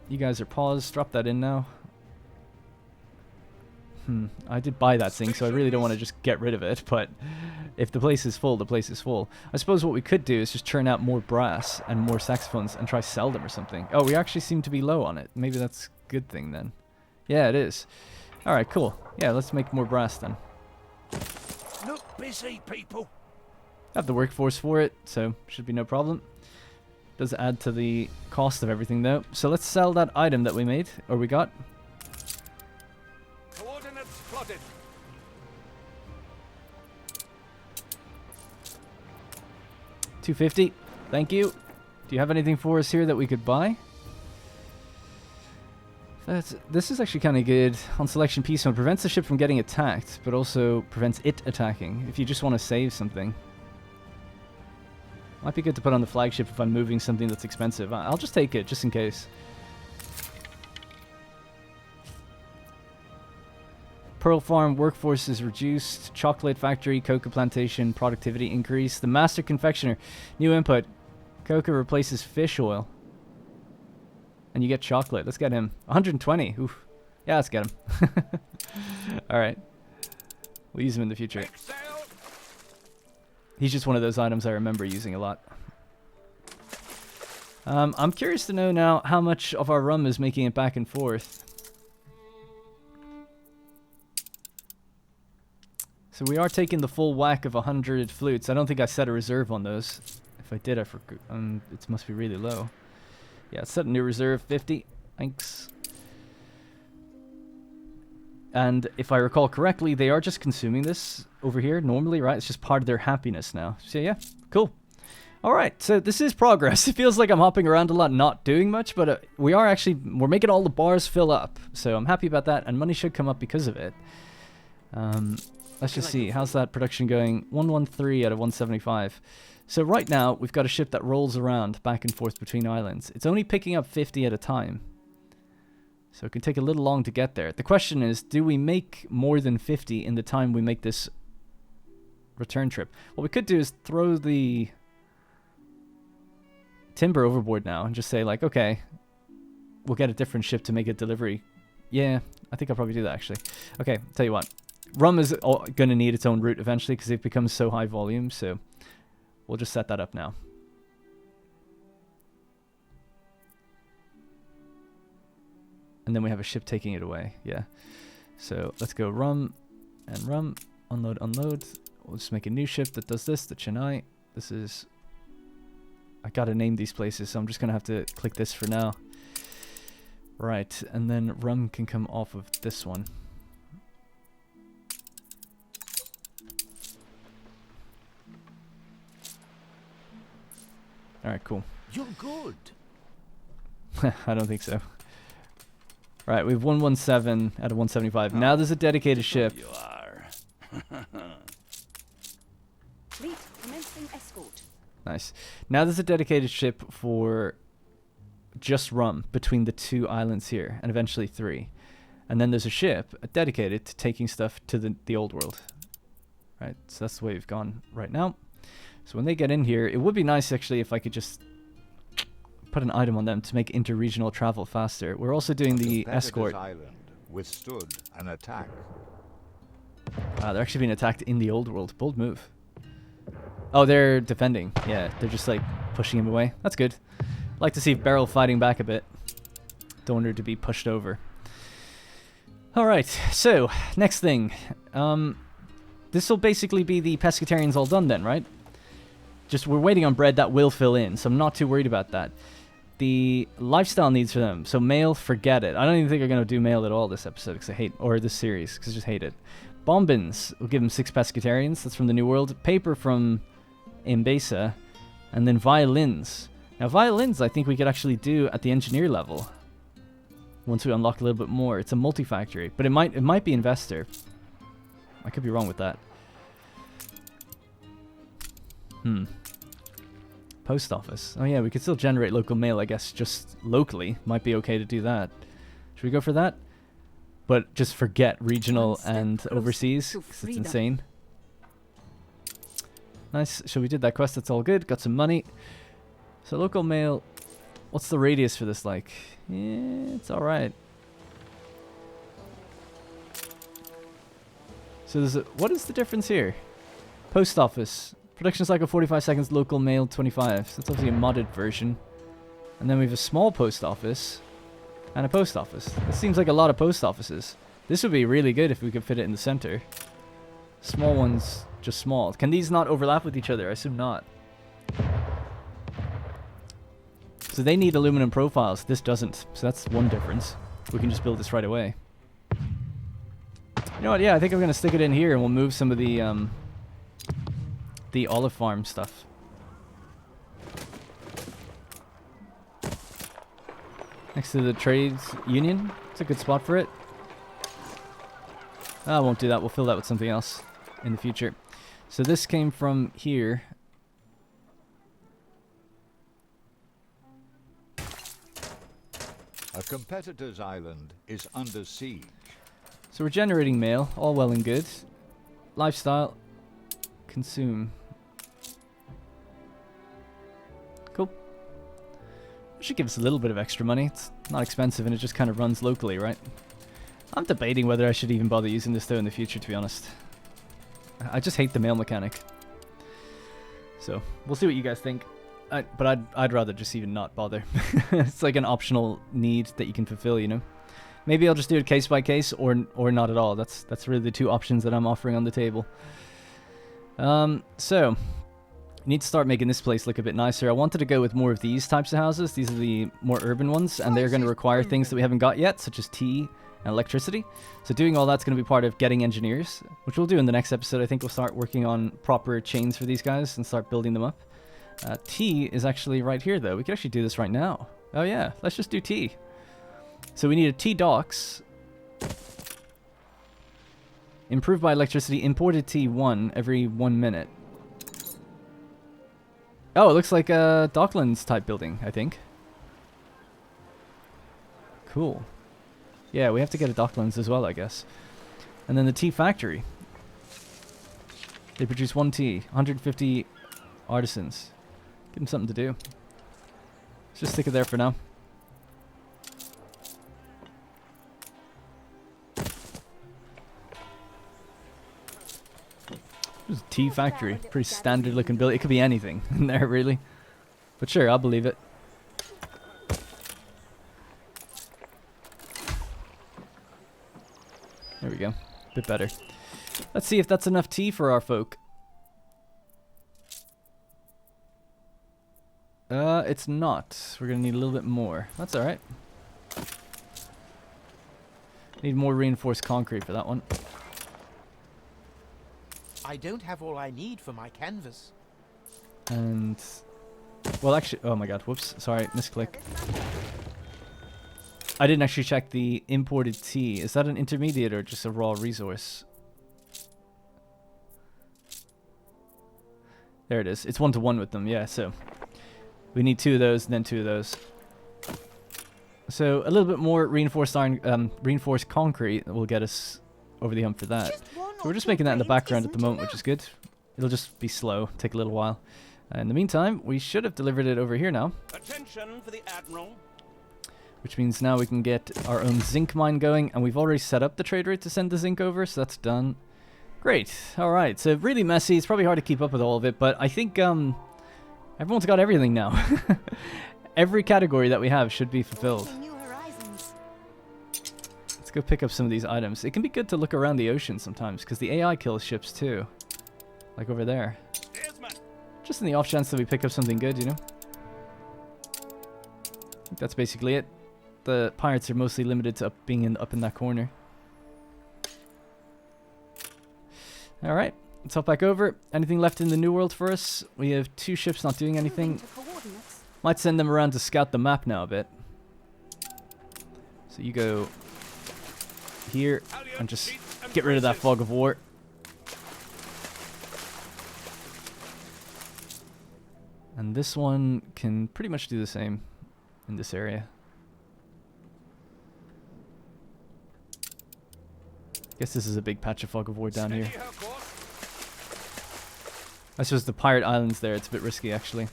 You guys are paused. Drop that in now. I did buy that thing, so I really don't want to just get rid of it. But if the place is full, the place is full. I suppose what we could do is just churn out more brass and more saxophones and try sell them or something. Oh, we actually seem to be low on it. Maybe that's a good thing then. Yeah, it is. All right, cool. Yeah, let's make more brass then. Look busy, people. Have the workforce for it, so should be no problem. Does add to the cost of everything though. So let's sell that item that we made, or we got. Coordinates plotted. $250. Thank you. Do you have anything for us here that we could buy? This is actually kind of good. On selection piece mode, prevents the ship from getting attacked, but also prevents it attacking. If you just want to save something. Might be good to put on the flagship if I'm moving something that's expensive. I'll just take it, just in case. Pearl Farm workforce is reduced. Chocolate factory, cocoa plantation, productivity increase. The master confectioner, new input. Cocoa replaces fish oil. And you get chocolate. Let's get him. 120. Oof. Yeah, let's get him. Alright. We'll use him in the future. He's just one of those items I remember using a lot. I'm curious to know now how much of our rum is making it back and forth. So we are taking the full whack of 100 flutes. I don't think I set a reserve on those. If I did, I forgot. It must be really low. Yeah, set a new reserve, 50. Thanks. And if I recall correctly, they are just consuming this over here normally, right? It's just part of their happiness now. So yeah, cool. All right, so this is progress. It feels like I'm hopping around a lot, not doing much, but we're making all the bars fill up. So I'm happy about that, and money should come up because of it. Let's just see. How's that production going? 113 out of 175. So right now, we've got a ship that rolls around back and forth between islands. It's only picking up 50 at a time. So it can take a little long to get there. The question is, do we make more than 50 in the time we make this return trip? What we could do is throw the timber overboard now and just say, like, okay, we'll get a different ship to make a delivery. Yeah, I think I'll probably do that, actually. Okay, tell you what. Rum is going to need its own route eventually because it becomes so high volume, so we'll just set that up now. And then we have a ship taking it away. Yeah. So let's go rum And rum. Unload, unload. We'll just make a new ship that does this, the Chennai. This is... I gotta name these places, so I'm just gonna have to click this for now. Right, and then rum can come off of this one. Alright, cool. You're good. I don't think so. Right, we have 117 out of 175. Now there's a dedicated ship. You are. Fleet commencing escort. Nice. Now there's a dedicated ship for just rum between the 2 islands here, and eventually 3. And then there's a ship dedicated to taking stuff to the old world. Right, so that's the way we've gone right now. So when they get in here, it would be nice actually if I could just put an item on them to make interregional travel faster. We're also doing the escort. Island withstood an attack. They're actually being attacked in the old world. Bold move. Oh, they're defending. Yeah, they're just like pushing him away. That's good. Like to see Beryl fighting back a bit. Don't want her to be pushed over. Alright, so next thing. This will basically be the pescatarians all done then, right? Just we're waiting on bread that will fill in, so I'm not too worried about that. The lifestyle needs for them. So mail, forget it. I don't even think I'm going to do mail at all this episode because I hate, or this series because I just hate it. Bombins, we'll give them 6 pescatarians. That's from the New World. Paper from Mbesa. And then violins. Now violins I think we could actually do at the engineer level. Once we unlock a little bit more. It's a multi-factory. But it might be investor. I could be wrong with that. Post office. Oh yeah, we could still generate local mail, I guess, just locally. Might be okay to do that. Should we go for that? But just forget regional and overseas, because it's insane. Nice. So we did that quest, that's all good. Got some money. So local mail, what's the radius for this like? Yeah, it's alright. So there's what is the difference here? Post office. Production cycle 45 seconds, local mail 25. So that's obviously a modded version. And then we have a small post office and a post office. That seems like a lot of post offices. This would be really good if we could fit it in the center. Small ones, just small. Can these not overlap with each other? I assume not. So they need aluminum profiles. This doesn't. So that's one difference. We can just build this right away. You know what? Yeah, I think I'm going to stick it in here and we'll move some of the olive farm stuff. Next to the trades union. It's a good spot for it. I won't do that. We'll fill that with something else in the future. So this came from here. A competitor's island is under siege. So we're generating mail. All well and good. Lifestyle. Consume. Cool. Should give us a little bit of extra money. It's not expensive and it just kind of runs locally, right? I'm debating whether I should even bother using this though in the future, to be honest. I just hate the mail mechanic. So, we'll see what you guys think. But I'd rather just even not bother. It's like an optional need that you can fulfill, you know? Maybe I'll just do it case by case or not at all. That's really the 2 options that I'm offering on the table. So, need to start making this place look a bit nicer. I wanted to go with more of these types of houses. These are the more urban ones, and they're going to require things that we haven't got yet, such as tea and electricity. So doing all that's going to be part of getting engineers, which we'll do in the next episode. I think we'll start working on proper chains for these guys and start building them up. Tea is actually right here, though. We could actually do this right now. Oh yeah, let's just do tea. So we need a tea docks. Improved by electricity. Imported tea 1 every 1 minute. Oh, it looks like a Docklands type building, I think. Cool. Yeah, we have to get a Docklands as well, I guess. And then the tea factory. They produce 1 tea. 150 artisans. Give them something to do. Let's just stick it there for now. There's a tea factory. Pretty standard looking building. It could be anything in there, really. But sure, I'll believe it. There we go. Bit better. Let's see if that's enough tea for our folk. It's not. We're gonna need a little bit more. That's alright. Need more reinforced concrete for that one. I don't have all I need for my canvas. And... well, actually... oh my god, whoops. Sorry, misclick. I didn't actually check the imported tea. Is that an intermediate or just a raw resource? There it is. It's 1-to-1 with them, yeah, so... we need 2 of those and then 2 of those. So a little bit more reinforced iron, reinforced concrete will get us over the hump for that. So we're just making that in the background at the moment, which is good. It'll just be slow, take a little while. In the meantime, we should have delivered it over here now. Attention for the Admiral. Which means now we can get our own zinc mine going, and we've already set up the trade route to send the zinc over, so that's done. Great. All right. So really messy. It's probably hard to keep up with all of it, but I think everyone's got everything now. Every category that we have should be fulfilled. New horizons. Let's go pick up some of these items. It can be good to look around the ocean sometimes, because the AI kills ships too. Like over there. Just in the off chance that we pick up something good, you know? I think that's basically it. The pirates are mostly limited to being up in that corner. Alright, let's hop back over. Anything left in the New World for us? We have 2 ships not doing anything. Might send them around to scout the map now a bit. So you go here and just get rid of that fog of war. And this one can pretty much do the same in this area. Guess this is a big patch of fog of war down here. That's just the pirate islands there. It's a bit risky actually.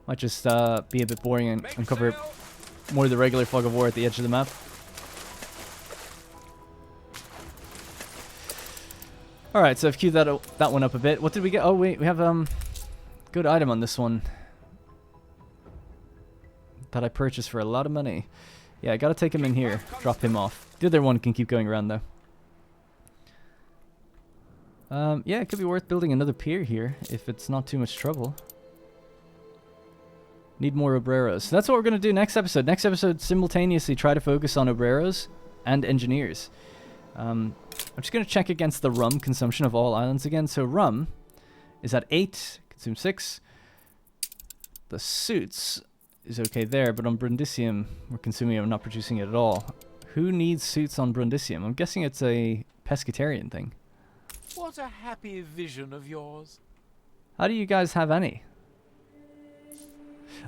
Might just be a bit boring and uncover more of the regular fog of war at the edge of the map. Alright, so I've queued that one up a bit. What did we get? Oh wait, we have good item on this one that I purchased for a lot of money. Yeah, I gotta take him in here. Drop him off. The other one can keep going around though. Yeah, it could be worth building another pier here if it's not too much trouble. Need more obreros. So that's what we're going to do next episode. Next episode, simultaneously try to focus on obreros and engineers. I'm just going to check against the rum consumption of all islands again. So rum is at 8, consume 6. The suits is okay there, but on Brundisium, we're consuming it, we're not producing it at all. Who needs suits on Brundisium? I'm guessing it's a pescatarian thing. What a happy vision of yours. How do you guys have any?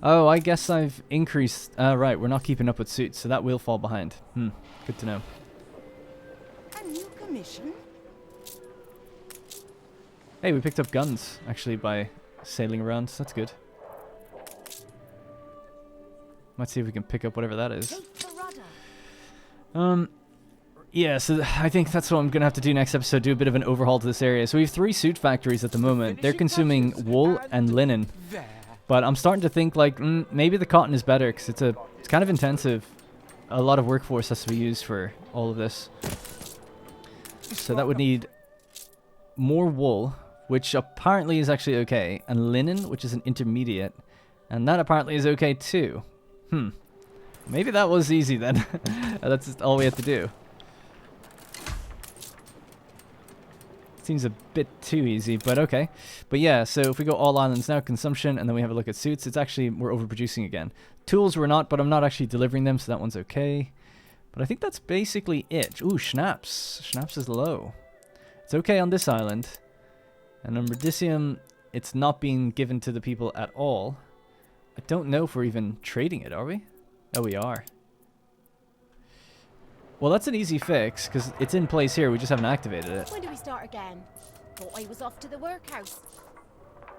Oh, I guess I've increased... right, we're not keeping up with suits, so that will fall behind. Good to know. A new commission? Hey, we picked up guns, actually, by sailing around. So that's good. Might see if we can pick up whatever that is. Yeah, so I think that's what I'm going to have to do next episode, do a bit of an overhaul to this area. So we have 3 suit factories at the moment. They're consuming wool and linen. But I'm starting to think, like, maybe the cotton is better, because it's kind of intensive. A lot of workforce has to be used for all of this. So that would need more wool, which apparently is actually okay, and linen, which is an intermediate, and that apparently is okay too. Maybe that was easy then. That's just all we had to do. Seems a bit too easy, but okay. But yeah, so if we go all islands now, consumption, and then we have a look at suits, it's actually, we're overproducing again. Tools we're not, but I'm not actually delivering them, so that one's okay. But I think that's basically it. Ooh, schnapps. Schnapps is low. It's okay on this island. And on Brundisium, it's not being given to the people at all. I don't know if we're even trading it, are we? Oh, we are. Well, that's an easy fix, because it's in place here. We just haven't activated it. When do we start again? Thought I was off to the workhouse.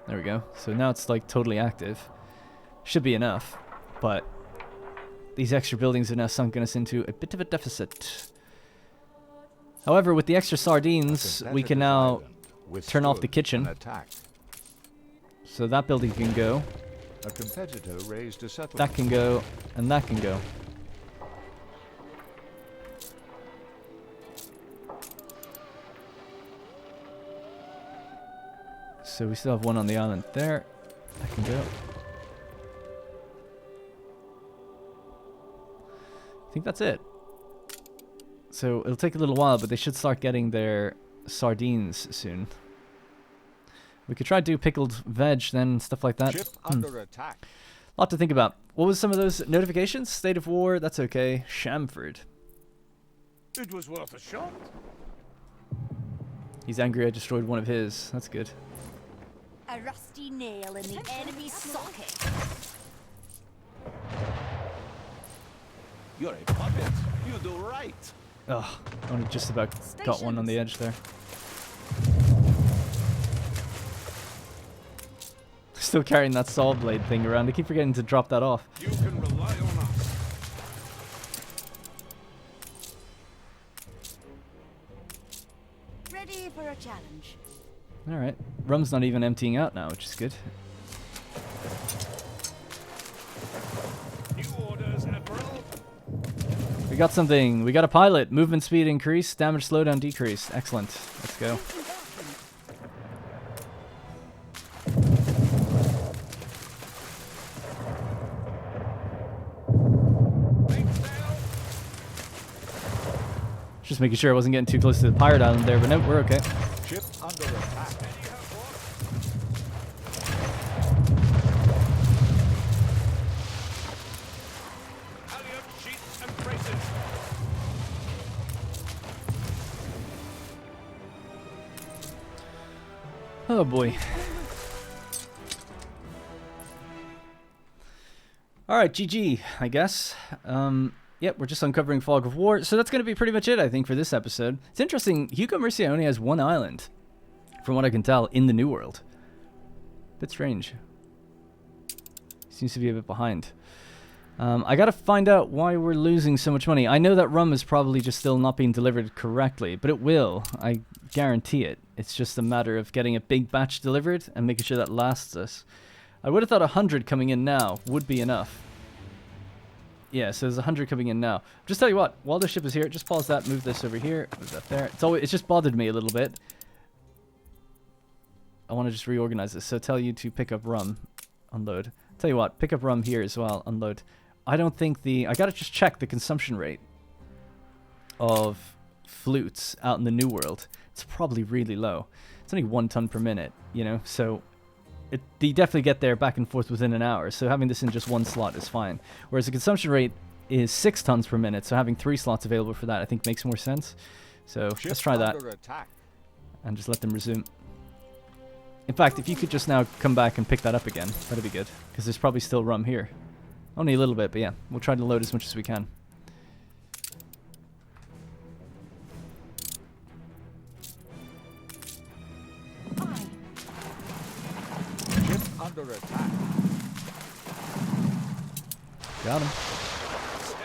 There we go. So now it's, like, totally active. Should be enough. But these extra buildings have now sunken us into a bit of a deficit. However, with the extra sardines, we can now turn off the kitchen. So that building can go. A competitor raised a settlement. That can go, and that can go. So we still have one on the island there. I can go. I think that's it. So it'll take a little while, but they should start getting their sardines soon. We could try to do pickled veg then, stuff like that. Ship under attack. Lot to think about. What was some of those notifications? State of war, that's okay. Shamford. It was worth a shot. He's angry I destroyed one of his. That's good. A rusty nail in the enemy's socket. You're a puppet. You do right. Ugh, only just about got one on the edge there. Still carrying that saw blade thing around. I keep forgetting to drop that off. You can rely on us. Ready for a challenge. Alright. Rum's not even emptying out now, which is good. New orders, Admiral. We got something. We got a pilot. Movement speed increased. Damage slowdown decreased. Excellent. Let's go. Just making sure I wasn't getting too close to the pirate island there, but no, we're okay. Ship under attack. Halyard, sheets, and braces. Oh boy. Alright, GG, I guess. Yep, we're just uncovering Fog of War. So that's going to be pretty much it, I think, for this episode. It's interesting, Hugo Mercia only has one island, from what I can tell, in the New World. Bit strange. Seems to be a bit behind. I got to find out why we're losing so much money. I know that rum is probably just still not being delivered correctly, but it will. I guarantee it. It's just a matter of getting a big batch delivered and making sure that lasts us. I would have thought 100 coming in now would be enough. Yeah, so there's 100 coming in now. Just tell you what, while the ship is here, just pause that, move this over here, move that there. It's just bothered me a little bit. I want to just reorganize this. So tell you to pick up rum, unload. Tell you what, pick up rum here as well, unload. I don't think I gotta just check the consumption rate of flutes out in the New World. It's probably really low. It's only 1 ton per minute, you know, so they definitely get there back and forth within an hour, so having this in just one slot is fine. Whereas the consumption rate is 6 tons per minute, so having 3 slots available for that I think makes more sense. So let's try that and just let them resume. In fact, if you could just now come back and pick that up again, that'd be good, because there's probably still rum here. Only a little bit, but yeah, we'll try to load as much as we can. Under attack. Got him.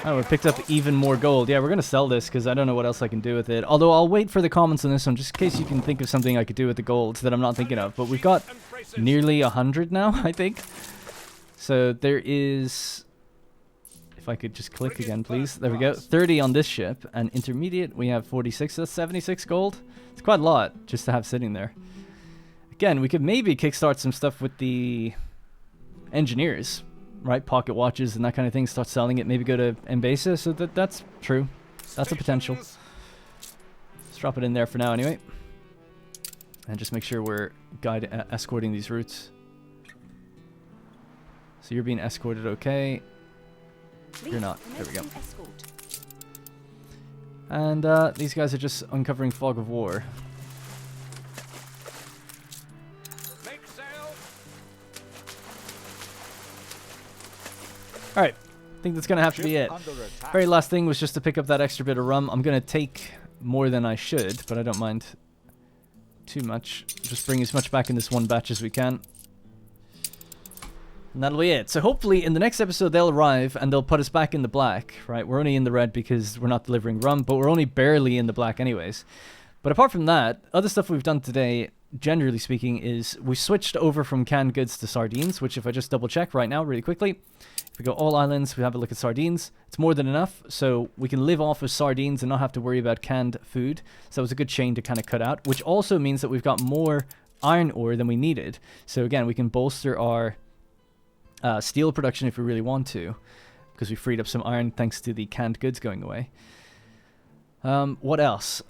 Oh, we picked up even more gold. Yeah, we're going to sell this because I don't know what else I can do with it. Although I'll wait for the comments on this one just in case you can think of something I could do with the gold that I'm not thinking of. But we've got nearly 100 now, I think. So there is... If I could just click again, please. There we go. 30 on this ship. And intermediate, we have 46. So that's 76 gold. It's quite a lot just to have sitting there. Again, we could maybe kickstart some stuff with the engineers, right? Pocket watches and that kind of thing. Start selling it. Maybe go to Embasa. So that's true. That's a potential. Let's drop it in there for now anyway. And just make sure we're escorting these routes. So you're being escorted okay. You're not. There we go. And these guys are just uncovering Fog of War. Alright, I think that's going to have to be it. Very last thing was just to pick up that extra bit of rum. I'm going to take more than I should, but I don't mind too much. Just bring as much back in this one batch as we can. And that'll be it. So hopefully in the next episode they'll arrive and they'll put us back in the black, right? We're only in the red because we're not delivering rum, but we're only barely in the black anyways. But apart from that, other stuff we've done today, generally speaking, is we switched over from canned goods to sardines, which if I just double check right now really quickly, if we go all islands, we have a look at sardines. It's more than enough, so we can live off of sardines and not have to worry about canned food. So it was a good chain to kind of cut out, which also means that we've got more iron ore than we needed. So again, we can bolster our steel production if we really want to, because we freed up some iron thanks to the canned goods going away. What else?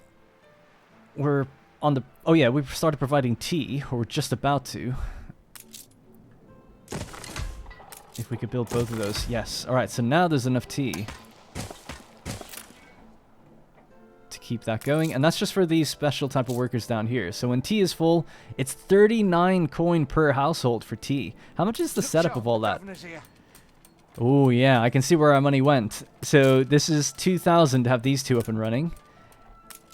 We're on the... Oh yeah, we've started providing tea, or we're just about to. If we could build both of those. Yes. Alright, so now there's enough tea to keep that going. And that's just for these special type of workers down here. So when tea is full, it's 39 coin per household for tea. How much is the setup of all that? Oh yeah, I can see where our money went. So this is 2,000 to have these two up and running.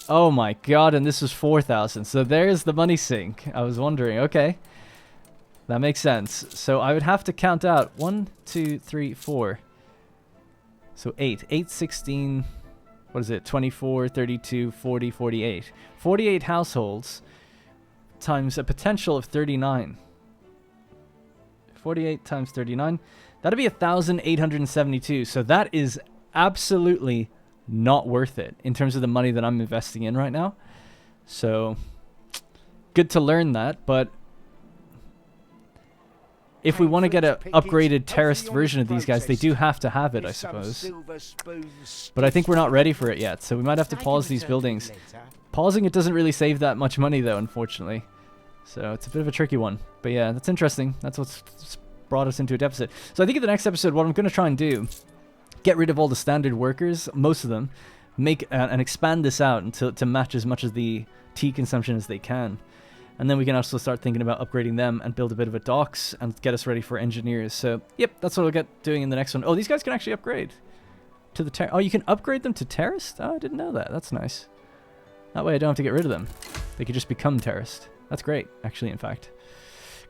Oh my god, and this was 4,000. So there's the money sink. I was wondering, okay. That makes sense. So I would have to count out 1, 2, 3, 4. So 8. 8, 16. What is it? 24, 32, 40, 48. 48 households times a potential of 39. 48 times 39. That'd be 1,872. So that is absolutely not worth it in terms of the money that I'm investing in right now. So good to learn that, but if we want to get an upgraded terraced version of these guys, they do have to have it, I suppose. But I think we're not ready for it yet, so we might have to pause these buildings. Pausing it doesn't really save that much money, though, unfortunately. So it's a bit of a tricky one. But yeah, that's interesting. That's what's brought us into a deficit. So I think in the next episode, what I'm going to try and do, get rid of all the standard workers, most of them, make and expand this out until to match as much of the tea consumption as they can. And then we can also start thinking about upgrading them and build a bit of a docks and get us ready for engineers. So, yep, that's what I'll get doing in the next one. Oh, these guys can actually upgrade to the oh, you can upgrade them to terraced? Oh, I didn't know that. That's nice. That way I don't have to get rid of them. They could just become terraced. That's great, actually, in fact.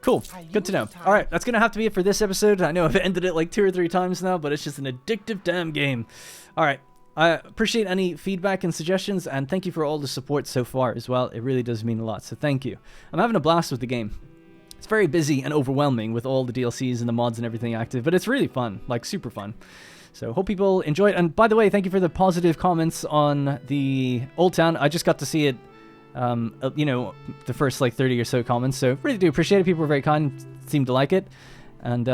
Cool. Good to know. All right, that's going to have to be it for this episode. I know I've ended it like 2 or 3 times now, but it's just an addictive damn game. All right. I appreciate any feedback and suggestions, and thank you for all the support so far as well. It really does mean a lot, so thank you. I'm having a blast with the game. It's very busy and overwhelming with all the DLCs and the mods and everything active, but it's really fun, like super fun. So hope people enjoy it. And by the way, thank you for the positive comments on the Old Town. I just got to see it, you know, the first like 30 or so comments, so really do appreciate it. People were very kind, seemed to like it. And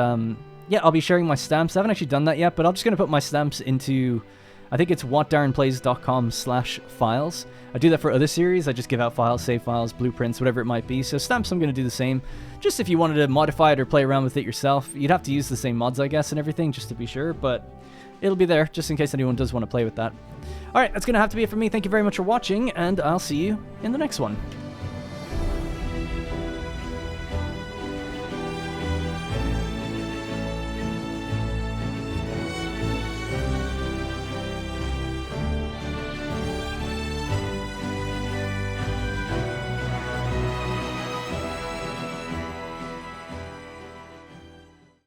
yeah, I'll be sharing my stamps. I haven't actually done that yet, but I'm just going to put my stamps into... I think it's whatdarrenplays.com/files. I do that for other series. I just give out files, save files, blueprints, whatever it might be. So stamps, I'm going to do the same. Just if you wanted to modify it or play around with it yourself, you'd have to use the same mods, I guess, and everything, just to be sure. But it'll be there, just in case anyone does want to play with that. All right, that's going to have to be it for me. Thank you very much for watching, and I'll see you in the next one.